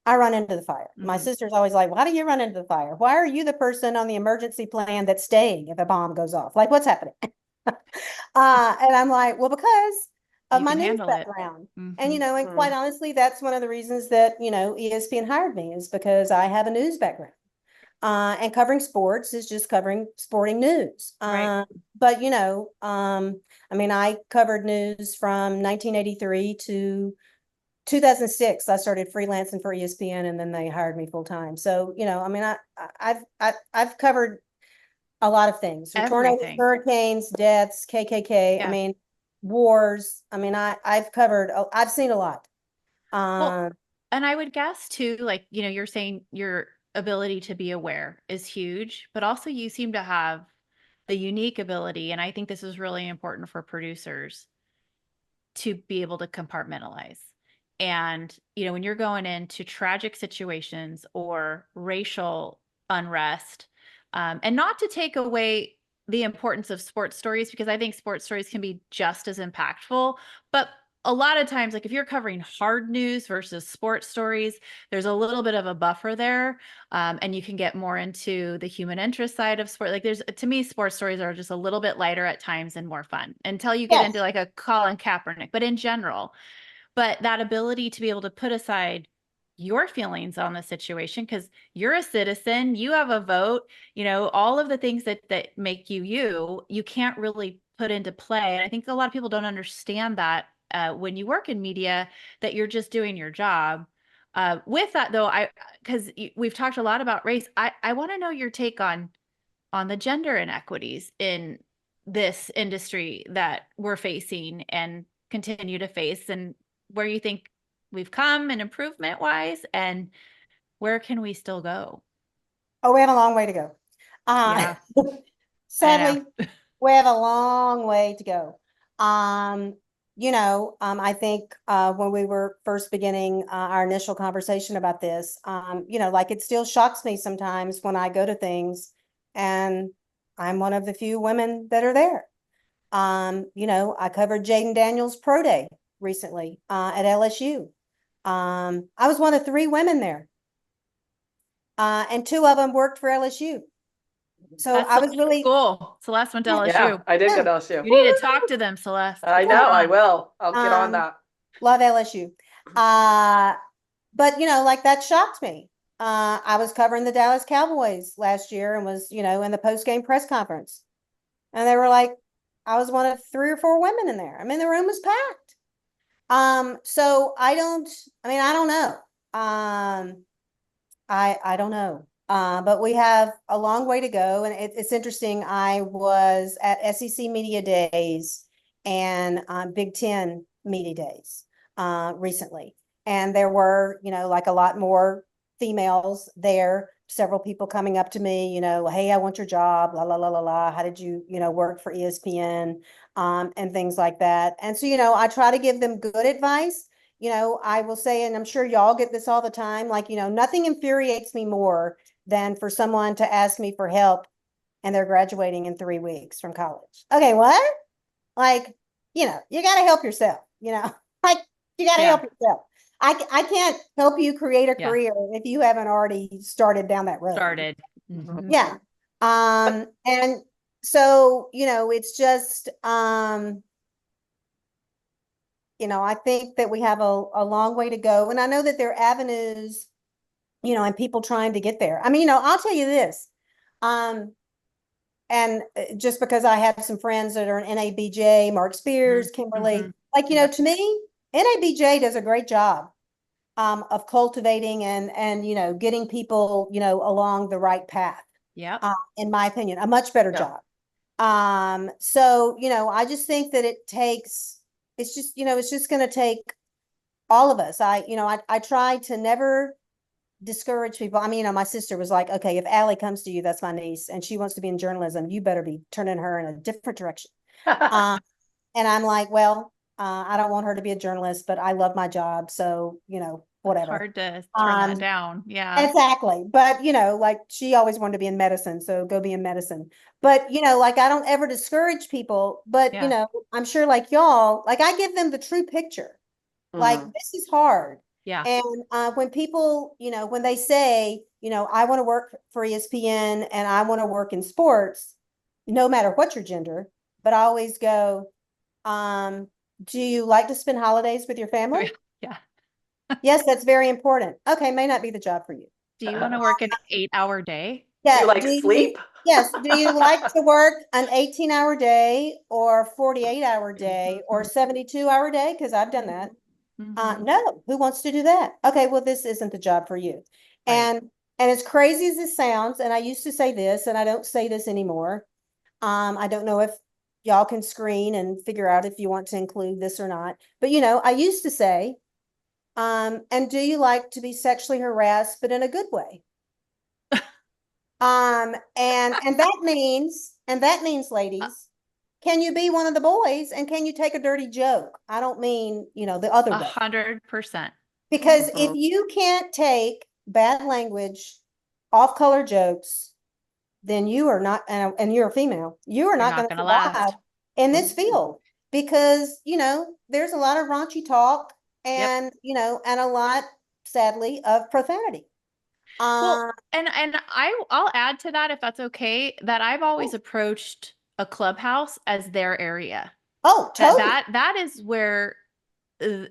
I run into the fire. My sister's always like, why do you run into the fire? Why are you the person on the emergency plan that's staying if a bomb goes off? Like, what's happening? And I'm like, well, because of my news background. And, and quite honestly, that's one of the reasons that, ESPN hired me, is because I have a news background. And covering sports is just covering sporting news. Right. But, I covered news from 1983 to 2006. I started freelancing for ESPN, and then they hired me full time. So, I've covered a lot of things: tornadoes, hurricanes, deaths, KKK. Wars. I've covered. I've seen a lot. Well, and I would guess too, like, you're saying your ability to be aware is huge, but also you seem to have the unique ability, and I think this is really important for producers, to be able to compartmentalize. And, when you're going into tragic situations or racial unrest And not to take away the importance of sports stories, because I think sports stories can be just as impactful. But a lot of times, like if you're covering hard news versus sports stories, there's a little bit of a buffer there. And you can get more into the human interest side of sport. Like to me, sports stories are just a little bit lighter at times and more fun until you get into like a Colin Kaepernick, but in general. But that ability to be able to put aside your feelings on the situation, because you're a citizen, you have a vote, all of the things that make you can't really put into play. And I think a lot of people don't understand that when you work in media, that you're just doing your job. With that though, because we've talked a lot about race, I want to know your take on the gender inequities in this industry that we're facing and continue to face, and where you think we've come and improvement wise, and where can we still go? Oh, we have a long way to go. Yeah. Sadly, we have a long way to go. I think when we were first beginning our initial conversation about this, like it still shocks me sometimes when I go to things and I'm one of the few women that are there. I covered Jaden Daniels' pro day recently at LSU. I was one of 3 women there. And 2 of them worked for LSU. So That's I was really cool. Celeste went to LSU. Yeah, I did go to LSU. You need to talk to them, Celeste. I know, I will. I'll get on that. Love LSU. But like that shocked me. I was covering the Dallas Cowboys last year and was, in the post-game press conference. And they were like, I was one of 3 or 4 women in there. I mean, the room was packed. So I don't know. I don't know. But we have a long way to go. And it's interesting. I was at SEC Media Days and Big Ten Media Days recently. And there were, like a lot more females there. Several people coming up to me, hey, I want your job, la, la, la, la, la. How did you, work for ESPN and things like that. And so, I try to give them good advice. I will say, and I'm sure y'all get this all the time, like, nothing infuriates me more than for someone to ask me for help and they're graduating in 3 weeks from college. Okay, what? Like, you got to help yourself, like you got to help yourself. I can't help you create a career if you haven't already started down that road. Mm-hmm. Yeah. And so, it's just, I think that we have a long way to go. And I know that there are avenues, and people trying to get there. I mean, I'll tell you this. And just because I have some friends that are in NABJ, Mark Spears, Kimberly, like, to me, NABJ does a great job of cultivating and getting people, along the right path. Yeah. In my opinion, a much better job. So, I just think that it's just going to take all of us. I try to never discourage people. I mean, my sister was like, okay, if Allie comes to you, that's my niece, and she wants to be in journalism, you better be turning her in a different direction. And I'm like, well, I don't want her to be a journalist, but I love my job. So, whatever. It's hard to turn that down. Yeah. Exactly. But, like she always wanted to be in medicine. So go be in medicine. But, like I don't ever discourage people, but, I'm sure like y'all, like I give them the true picture. Like this is hard. Yeah. And when people, when they say, I want to work for ESPN and I want to work in sports, no matter what your gender, but I always go, do you like to spend holidays with your family? Yeah. Yes, that's very important. Okay, may not be the job for you. Do you want to work an 8-hour day? Yeah. Do you like sleep? Yes. Do you like to work an 18-hour day or 48-hour day or 72-hour day? Because I've done that. No, who wants to do that? Okay, well, this isn't the job for you. Right. And as crazy as it sounds, and I used to say this, and I don't say this anymore. I don't know if y'all can screen and figure out if you want to include this or not. But I used to say, and do you like to be sexually harassed, but in a good way? And that means, ladies, can you be one of the boys and can you take a dirty joke? I don't mean, the other way. 100%. Because if you can't take bad language, off-color jokes, then you are not, and you're a female, you are You're not not going to going to survive last. in this field because, there's a lot of raunchy talk Yep. and, and a lot, sadly, of profanity. Well, and I'll add to that if that's okay, that I've always Oh, approached a clubhouse as their area. oh, That totally. that is where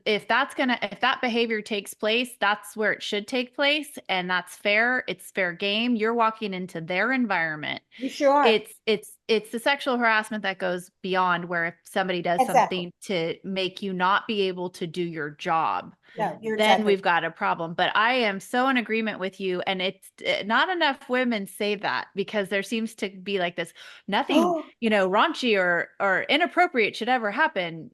if that behavior takes place, that's where it should take place, and that's fair. It's fair game. You're walking into their environment. You sure are. It's the sexual harassment that goes beyond where if somebody does Exactly. something to make you not be able to do your job, No, you're then exactly we've got a problem. But I am so in agreement with you. And it's not enough women say that because there seems to be like this nothing, right. raunchy or inappropriate should ever happen.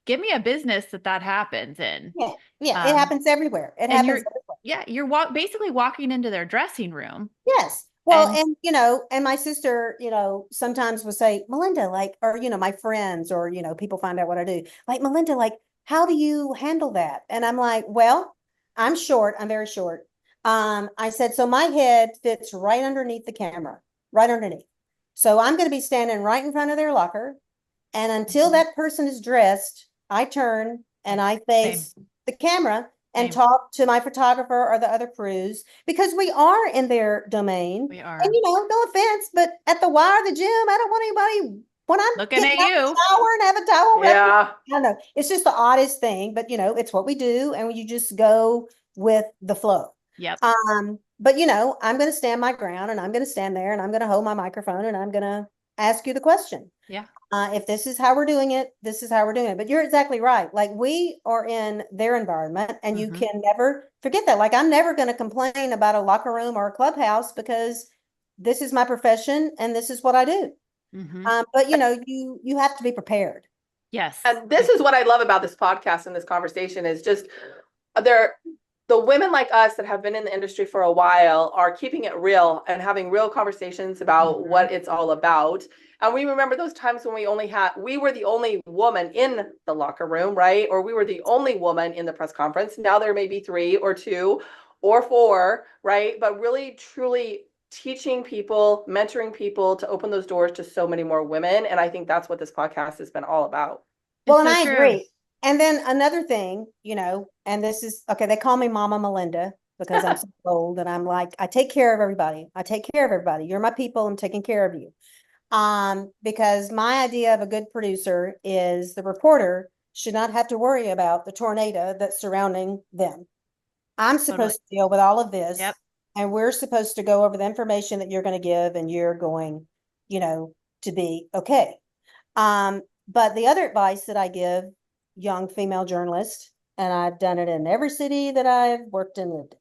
Give me a business that happens in. Yeah, yeah, it Um, happens everywhere. It and happens you're, everywhere. yeah, you're basically walking into their dressing room. Yes. Well, And and and my sister, sometimes will say, Malinda, like, or my friends, or people find out what I do. Like, Malinda, like, how do you handle that? And I'm like, well, I'm short. I'm very short. I said, so my head fits right underneath the camera, right underneath. So I'm going to be standing right in front of their locker. And until that person is dressed, I turn and I same, face the camera and same. talk to my photographer or the other crews because we are in their domain. We And are no offense, but at the Y or the gym, I don't want anybody when I'm looking getting at out of the you. shower and have a towel wrapped. Yeah. I don't know. It's just the oddest thing, but it's what we do, and you just go with the flow. Yep. But I'm going to stand my ground, and I'm going to stand there, and I'm going to hold my microphone, and I'm going to ask you the question. Yeah. If this is how we're doing it, this is how we're doing it. But you're exactly right. Like, we are in their environment, and you can never forget that. Like, I'm never going to complain about a locker room or a clubhouse because this is my profession and this is what I do. But you have to be prepared. Yes. And this is what I love about this podcast and this conversation is just the women like us that have been in the industry for a while are keeping it real and having real conversations about what it's all about. And we remember those times when we were the only woman in the locker room, right? Or we were the only woman in the press conference. Now there may be 3 or 2 or 4, right? But really, truly teaching people, mentoring people to open those doors to so many more women. And I think that's what this podcast has been all about. Well, It's and so I true. agree. And then another thing, and this is okay, they call me Mama Malinda because I'm so old, and I'm like, I take care of everybody. I take care of everybody. You're my people. I'm taking care of you. Because my idea of a good producer is the reporter should not have to worry about the tornado that's surrounding them. I'm Totally. supposed to deal with all of this, Yep. and we're supposed to go over the information that you're going to give, and you're going, to be okay. But the other advice that I give young female journalists, and I've done it in every city that I've worked and lived,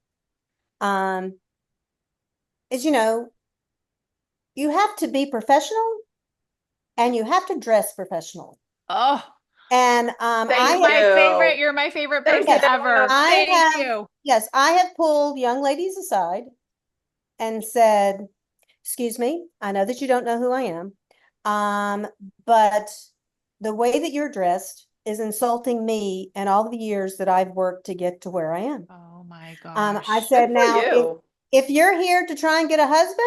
is you have to be professional and you have to dress professional. Oh, And Thank you're my favorite Thank person you. ever. I Thank have, you. yes, I have pulled young ladies aside and said, excuse me, I know that you don't know who I am, but the way that you're dressed is insulting me and all the years that I've worked to get to where I am. Oh my I gosh. said, Good for now, you. if you're here to try and get a husband,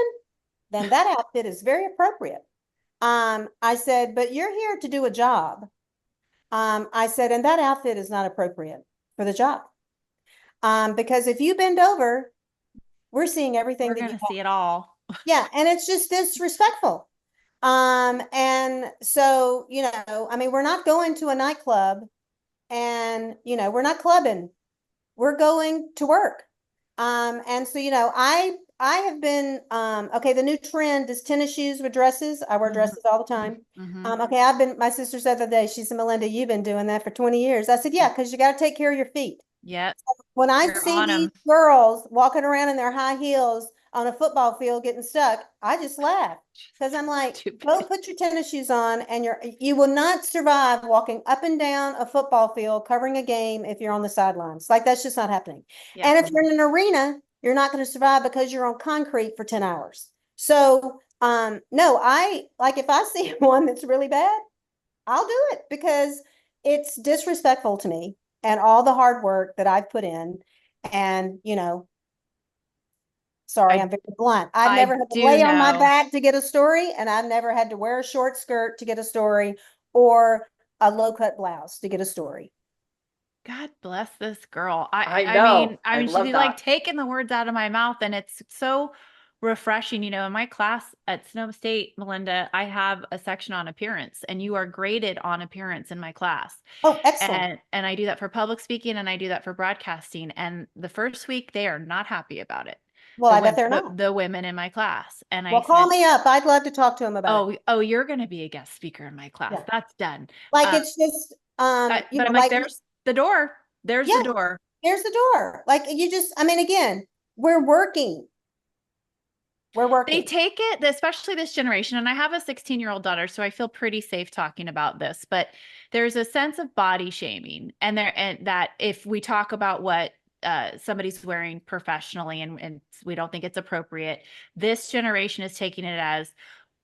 then that outfit is very appropriate. I said, but you're here to do a job. I said, and that outfit is not appropriate for the job. Because if you bend over, we're seeing everything We're that you gonna have. see it all. Yeah, and it's just disrespectful. And so, I mean, we're not going to a nightclub and, we're not clubbing. We're going to work. And so, I have been, okay, the new trend is tennis shoes with dresses. I wear dresses all the time. Okay, my sister said the other day, she said, Melinda, you've been doing that for 20 years. I said, yeah, because you got to take care of your feet. Yep. When I You're see on these them. girls walking around in their high heels on a football field getting stuck, I just laugh because I'm like, go put your tennis shoes on, and you will not survive walking up and down a football field covering a game if you're on the sidelines. Like, that's just not happening. Yeah. And if you're in an arena, you're not going to survive because you're on concrete for 10 hours. So, no, if I see one that's really bad, I'll do it because it's disrespectful to me and all the hard work that I've put in. And, Sorry, I'm very blunt. I've never I had to do lay on my know. back to get a story, and I've never had to wear a short skirt to get a story or a low cut blouse to get a story. God bless this girl. I I mean, know. I she's love like that. taking the words out of my mouth, and it's so refreshing. In my class at Sonoma State, Melinda, I have a section on appearance, and you are graded on appearance in my class. Oh, excellent. And I do that for public speaking, and I do that for broadcasting. And the first week, they are not happy about it. Well, I bet they're not. The women in my class. And I Well, call said, me up. I'd love to talk to them about it. oh, you're going to be a guest speaker in my class. Yeah. That's done. Like it's just, But I'm like, there's the door. There's the yeah, door. there's the door. Like you just, I mean, again, we're working. We're They working. take it, especially this generation, and I have a 16-year-old daughter, so I feel pretty safe talking about this, but there's a sense of body shaming and that if we talk about what somebody's wearing professionally and we don't think it's appropriate, this generation is taking it as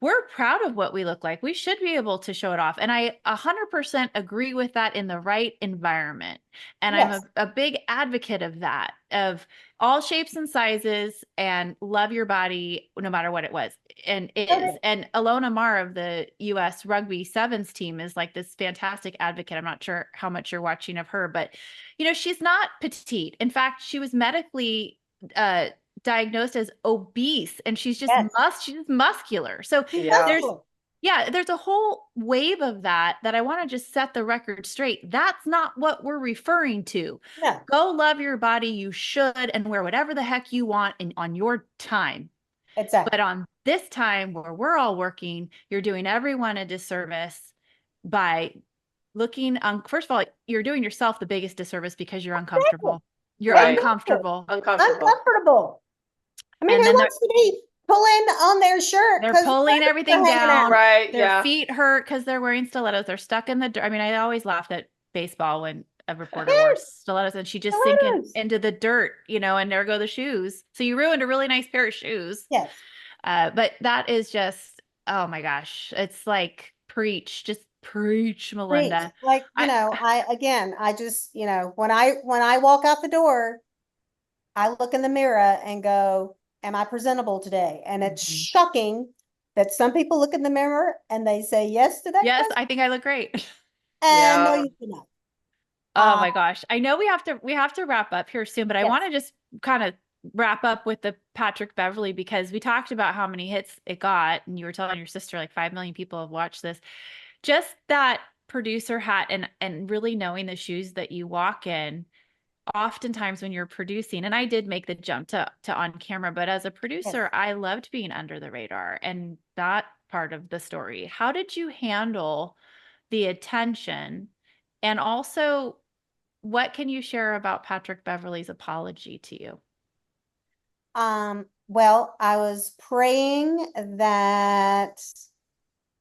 we're proud of what we look like. We should be able to show it off. And I 100% agree with that in the right environment. And Yes. I'm a big advocate of that, of all shapes and sizes, and love your body no matter what it was and is. And Alona Mar of the US Rugby Sevens team is like this fantastic advocate. I'm not sure how much you're watching of her, but she's not petite. In fact, she was medically diagnosed as obese, and she's just Yes. she's muscular. So Yeah. there's a whole wave of that I want to just set the record straight. That's not what we're referring to. No. Go love your body. You should, and wear whatever the heck you want on your time. Exactly. But on this time where we're all working, you're doing everyone a disservice by looking on. First of all, you're doing yourself the biggest disservice because you're uncomfortable. You're Right. uncomfortable. Uncomfortable. I mean, And who then wants to be pulling on their shirt? they're 'cause pulling their everything feet are hanging down. out? Right. Their Yeah. feet hurt because they're wearing stilettos. They're stuck in the dirt. I mean, I always laughed at baseball when a reporter wore Yes. stilettos and she just Stilettos. into the dirt, and there go the shoes. So you ruined a really nice pair of shoes. Yes. But that is just, oh my gosh. It's like preach, just preach, Melinda. Like, I just, when I walk out the door, I look in the mirror and go, am I presentable today? And it's shocking that some people look in the mirror and they say yes to that Yes, question. I think I look great. And no, you do not. Oh my gosh. I know we have to wrap up here soon, but I Yes. want to just kind of wrap up with the Patrick Beverley, because we talked about how many hits it got, and you were telling your sister like 5 million people have watched this. Just that producer hat and really knowing the shoes that you walk in. Oftentimes when you're producing, and I did make the jump to on camera, but as a producer, Yes. I loved being under the radar and that part of the story. How did you handle the attention? And also, what can you share about Patrick Beverley's apology to you? Well, I was praying that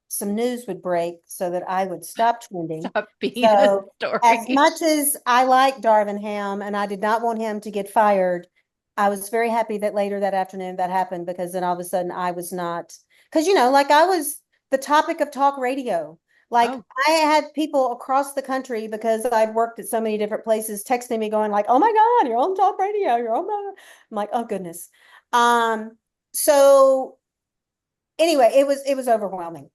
some news would break so that I would stop trending. Stop being So, a story. as much as I like Darvin Ham and I did not want him to get fired, I was very happy that later that afternoon that happened, because then all of a sudden I was not, because like I was the topic of talk radio. Like I had people across the country, because I'd worked at so many different places, texting me going like, oh my God, you're on talk radio. You're on my, I'm like, oh goodness. So anyway, it was overwhelming.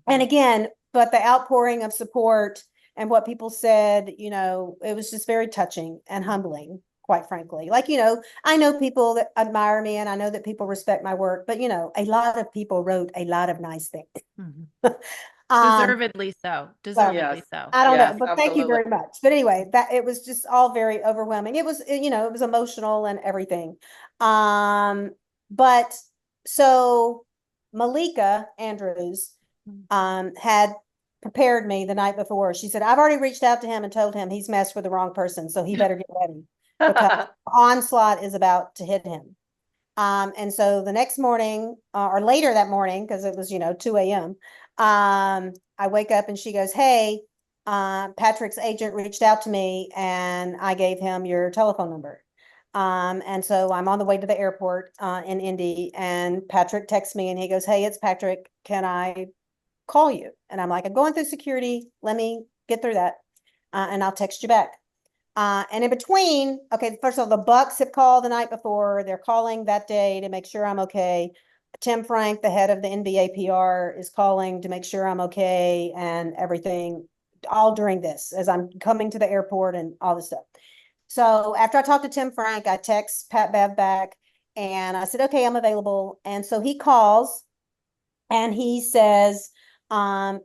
And again, but the outpouring of support and what people said, it was just very touching and humbling, quite frankly. Like, I know people that admire me and I know that people respect my work, but a lot of people wrote a lot of nice things. Deservedly so. Deservedly so. I don't know, but absolutely. thank you very much. But anyway, that it was just all very overwhelming. It was, it was emotional and everything. But so Malika Andrews had prepared me the night before. She said, I've already reached out to him and told him he's messed with the wrong person, so he better get ready because onslaught is about to hit him. And so the next morning, or later that morning, because it was 2 a.m., I wake up and she goes, hey, Patrick's agent reached out to me and I gave him your telephone number. And so I'm on the way to the airport in Indy, and Patrick texts me and he goes, hey, it's Patrick. Can I call you? And I'm like, I'm going through security. Let me get through that. And I'll text you back. And in between, okay, first of all, the Bucks have called the night before. They're calling that day to make sure I'm okay. Tim Frank, the head of the NBA PR, is calling to make sure I'm okay and everything, all during this as I'm coming to the airport and all this stuff. So after I talked to Tim Frank, I text Pat Bev back and I said, okay, I'm available. And so he calls and he says, I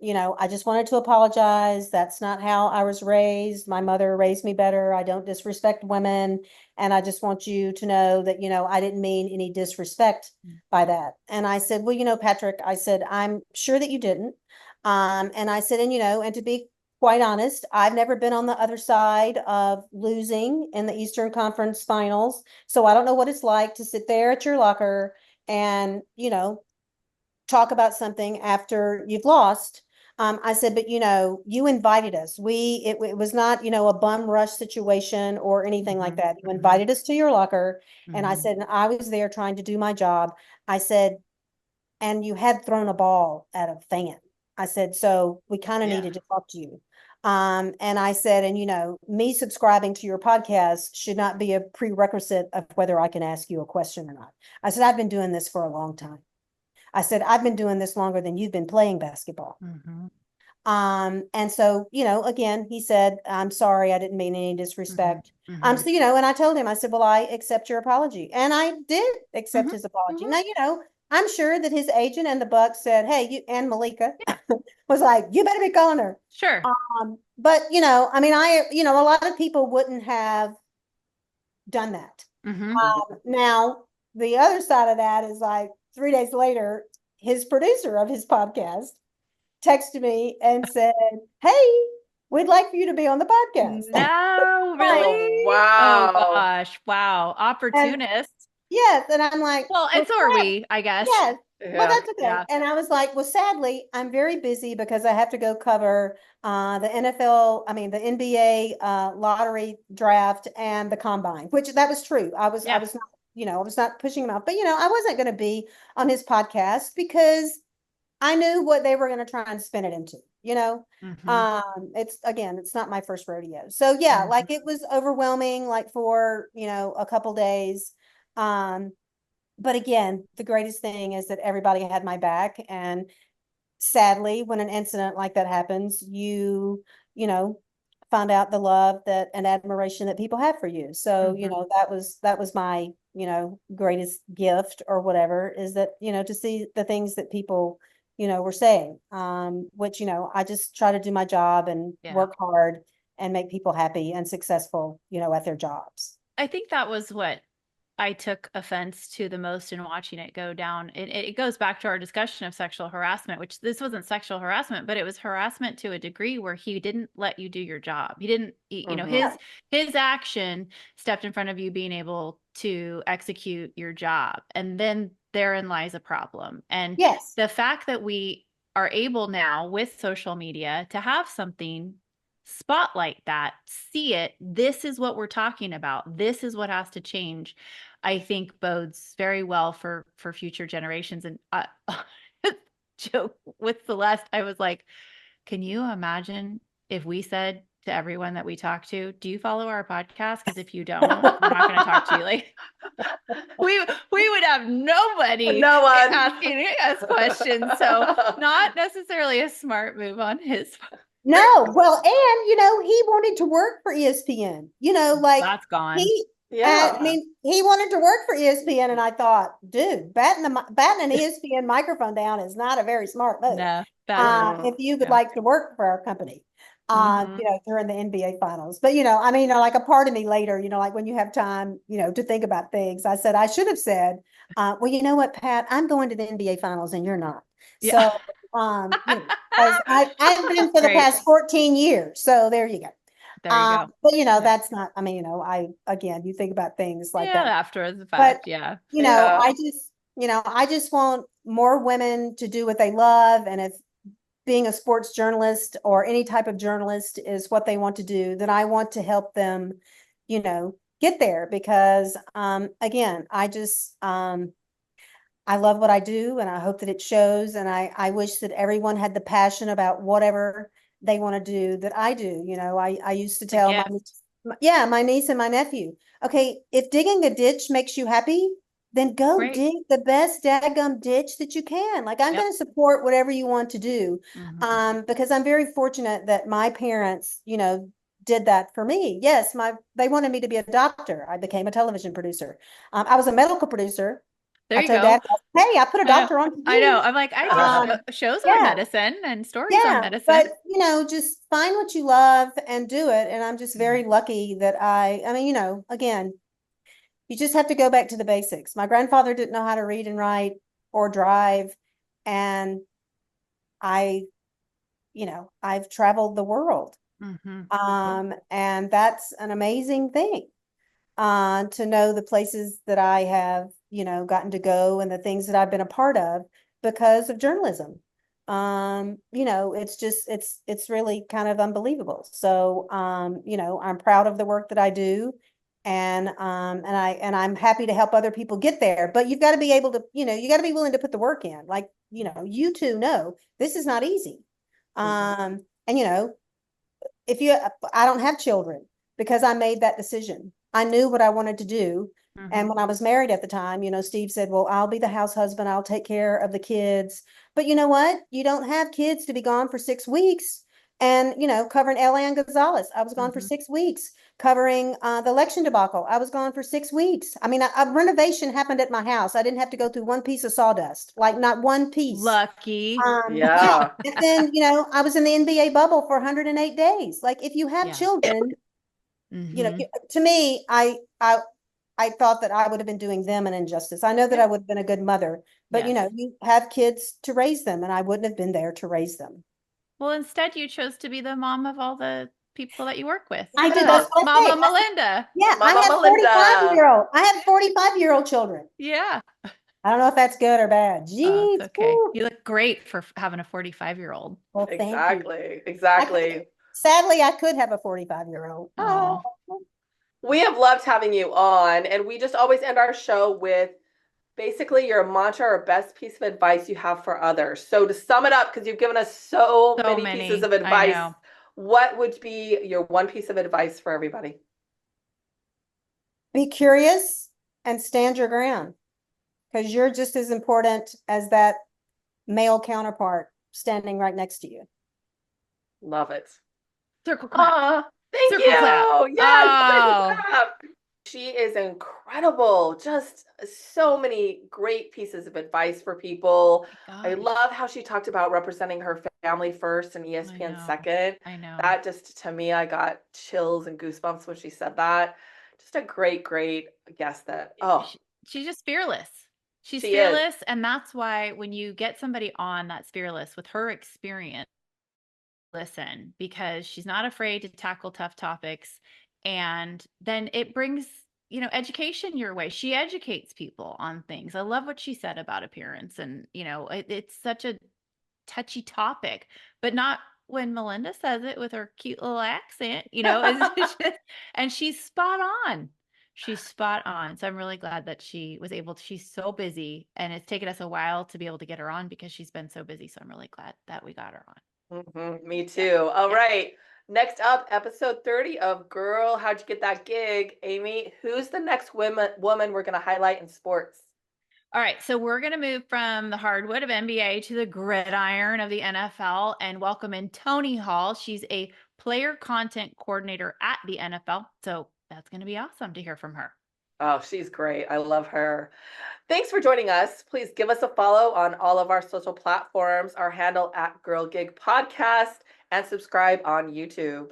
just wanted to apologize. That's not how I was raised. My mother raised me better. I don't disrespect women. And I just want you to know that, I didn't mean any disrespect by that. And I said, well, Patrick, I said, I'm sure that you didn't. And I said, and to be quite honest, I've never been on the other side of losing in the Eastern Conference Finals. So I don't know what it's like to sit there at your locker and, talk about something after you've lost. I said, but you invited us. It was not, a bum rush situation or anything like that. You invited us to your locker. And I said, and I was there trying to do my job. I said, and you had thrown a ball at a fan. I said, so we kind of needed to talk to you. And I said, and me subscribing to your podcast should not be a prerequisite of whether I can ask you a question or not. I said, I've been doing this for a long time. I said, I've been doing this longer than you've been playing basketball. And so, again, he said, I'm sorry, I didn't mean any disrespect. So, and I told him, I said, well, I accept your apology. And I did accept his apology. Now, I'm sure that his agent and the Bucks said, hey, you and Malika was like, you better be calling her. Sure. But, a lot of people wouldn't have done that. Now, the other side of that is like 3 days later, his producer of his podcast texted me and said, hey, we'd like for you to be on the podcast. No, really? Oh, wow. Oh, gosh. Wow. Opportunist. Yes. And I'm like, well, and so are we, I guess. Yes. Yeah. Well, that's okay. Yeah. And I was like, well, sadly, I'm very busy because I have to go cover the NBA lottery draft and the combine, which that was true. I was not, I was not pushing him out, but I wasn't going to be on his podcast because I knew what they were going to try and spin it into, it's not my first rodeo. So yeah, like it was overwhelming, like for, a couple days. But again, the greatest thing is that everybody had my back. And sadly, when an incident like that happens, you find out the love and admiration that people have for you. So, that was my, greatest gift or whatever, is that, to see the things that people, were saying, which, I just try to do my job and work hard and make people happy and successful, at their jobs. I think that was what I took offense to the most in watching it go down. It goes back to our discussion of sexual harassment, which this wasn't sexual harassment, but it was harassment to a degree where he didn't let you do your job. He didn't, his action stepped in front of you being able to execute your job. And then therein lies a problem. And the fact that we are able now with social media to have something spotlight that, see it, this is what we're talking about, this is what has to change, I think bodes very well for future generations. And joke with Celeste, I was like, can you imagine if we said to everyone that we talk to, do you follow our podcast? Because if you don't, we're not going to talk to you. Like we would have nobody asking us questions. So not necessarily a smart move on his part. No, well, and he wanted to work for ESPN. Like that's gone. He wanted to work for ESPN, and I thought, dude, batting an ESPN microphone down is not a very smart move. No, if you would like to work for our company, during the NBA finals. But like a part of me later, like when you have time, to think about things, I said I should have said, well, you know what, Pat, I'm going to the NBA finals and you're not. So I've been for the past 14 years. So there you go. There you go. But that's not, you think about things like that after the fact. But, I just want more women to do what they love. And if being a sports journalist or any type of journalist is what they want to do, then I want to help them, get there because, again, I love what I do and I hope that it shows. And I wish that everyone had the passion about whatever they want to do that I do. I used to tell Yeah, my niece and my nephew. Okay, if digging a ditch makes you happy, then go Great. dig the best daggum ditch that you can. Like I'm Yep. going to support whatever you want to do. Mhm. Because I'm very fortunate that my parents, did that for me. Yes, they wanted me to be a doctor. I became a television producer. I was a medical producer. There I you told go. Dad, hey, I put a I know. doctor on I know. TV. I'm like, I do Um, shows on yeah. medicine and stories on Yeah, medicine. but just find what you love and do it. And I'm just very lucky that I mean, again, you just have to go back to the basics. My grandfather didn't know how to read and write or drive. And I, I've traveled the world. Mm-hmm. And that's an amazing thing. To know the places that I have, gotten to go and the things that I've been a part of because of journalism. It's just it's really kind of unbelievable. So I'm proud of the work that I do and I'm happy to help other people get there. But you've got to be able to, you got to be willing to put the work in. Like, you two know this is not easy. And if you I don't have children because I made that decision. I knew what I wanted to do. And Mm-hmm. when I was married at the time, Steve said, well, I'll be the house husband. I'll take care of the kids. But you know what? You don't have kids to be gone for 6 weeks. And, covering Elian Gonzalez, I was gone for Mm-hmm. 6 weeks. Covering the election debacle, I was gone for 6 weeks. I mean, a renovation happened at my house. I didn't have to go through one piece of sawdust, like not one piece. Lucky. Yeah. Yeah. And then, I was in the NBA bubble for 108 days. Like if you have Yeah. children, Mm-hmm. to me, I thought that I would have been doing them an injustice. I know that Yeah. I would have been a good mother, but Yes. you have kids to raise them and I wouldn't have been there to raise them. Well, instead you chose to be the mom of all the people that you work with. I did. That's Yeah. what I Mama say. Melinda. Yeah, I Mama have Malinda. I have 45-year-old children. Yeah. I don't know if that's good or bad. Oh, it's Jeez. okay. Woo. You look great for having a 45-year-old. Well, thank you. Exactly. I could, Exactly. sadly, I could have a 45-year-old. Oh. We have loved having you on, and we just always end our show with basically your mantra or best piece of advice you have for others. So to sum it up, because you've given us so So many pieces many. of I advice, know. what would be your one piece of advice for everybody? Be curious and stand your ground because you're just as important as that male counterpart standing right next to you. Love it. Circle clap. Thank Circle clap. you. Yes, circle Oh. clap. She is incredible. Just so many great pieces of advice for people. I Gosh. love how she talked about representing her family first and I ESPN know. second. I know. That just, to me, I got chills and goosebumps when she said that. Just a great, great guest that, She's just fearless. She's she is. fearless. And that's why when you get somebody on that's fearless with her experience, listen, because she's not afraid to tackle tough topics. And then it brings, education your way. She educates people on things. I love what she said about appearance. And, it's such a touchy topic, but not when Melinda says it with her cute little accent, and she's spot on. She's spot on. So I'm really glad that she was able to, she's so busy and it's taken us a while to be able to get her on because she's been so busy. So I'm really glad that we got her on. Me too. Yeah. All Yeah. right. Next up, episode 30 of Girl, How'd You Get That Gig? Amy, who's the next woman we're going to highlight in sports? All right, so we're going to move from the hardwood of NBA to the gridiron of the NFL and welcome in Tony Hall. She's a player content coordinator at the NFL. So that's going to be awesome to hear from her. Oh, she's great. I love her. Thanks for joining us. Please give us a follow on all of our social platforms, our handle at Girl Gig Podcast, and subscribe on YouTube.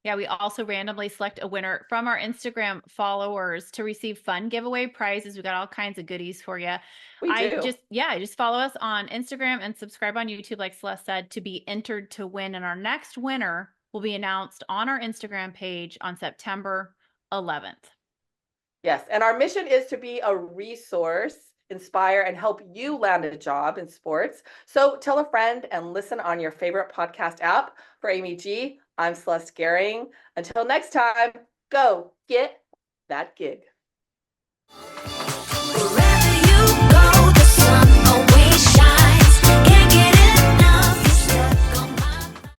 Yeah, we also randomly select a winner from our Instagram followers to receive fun giveaway prizes. We got all kinds of goodies for you. We do. Just follow us on Instagram and subscribe on YouTube, like Celeste said, to be entered to win. And our next winner will be announced on our Instagram page on September 11th. Yes, and our mission is to be a resource, inspire, and help you land a job in sports. So tell a friend and listen on your favorite podcast app. For Amy G, I'm Celeste Gehring. Until next time, go get that gig.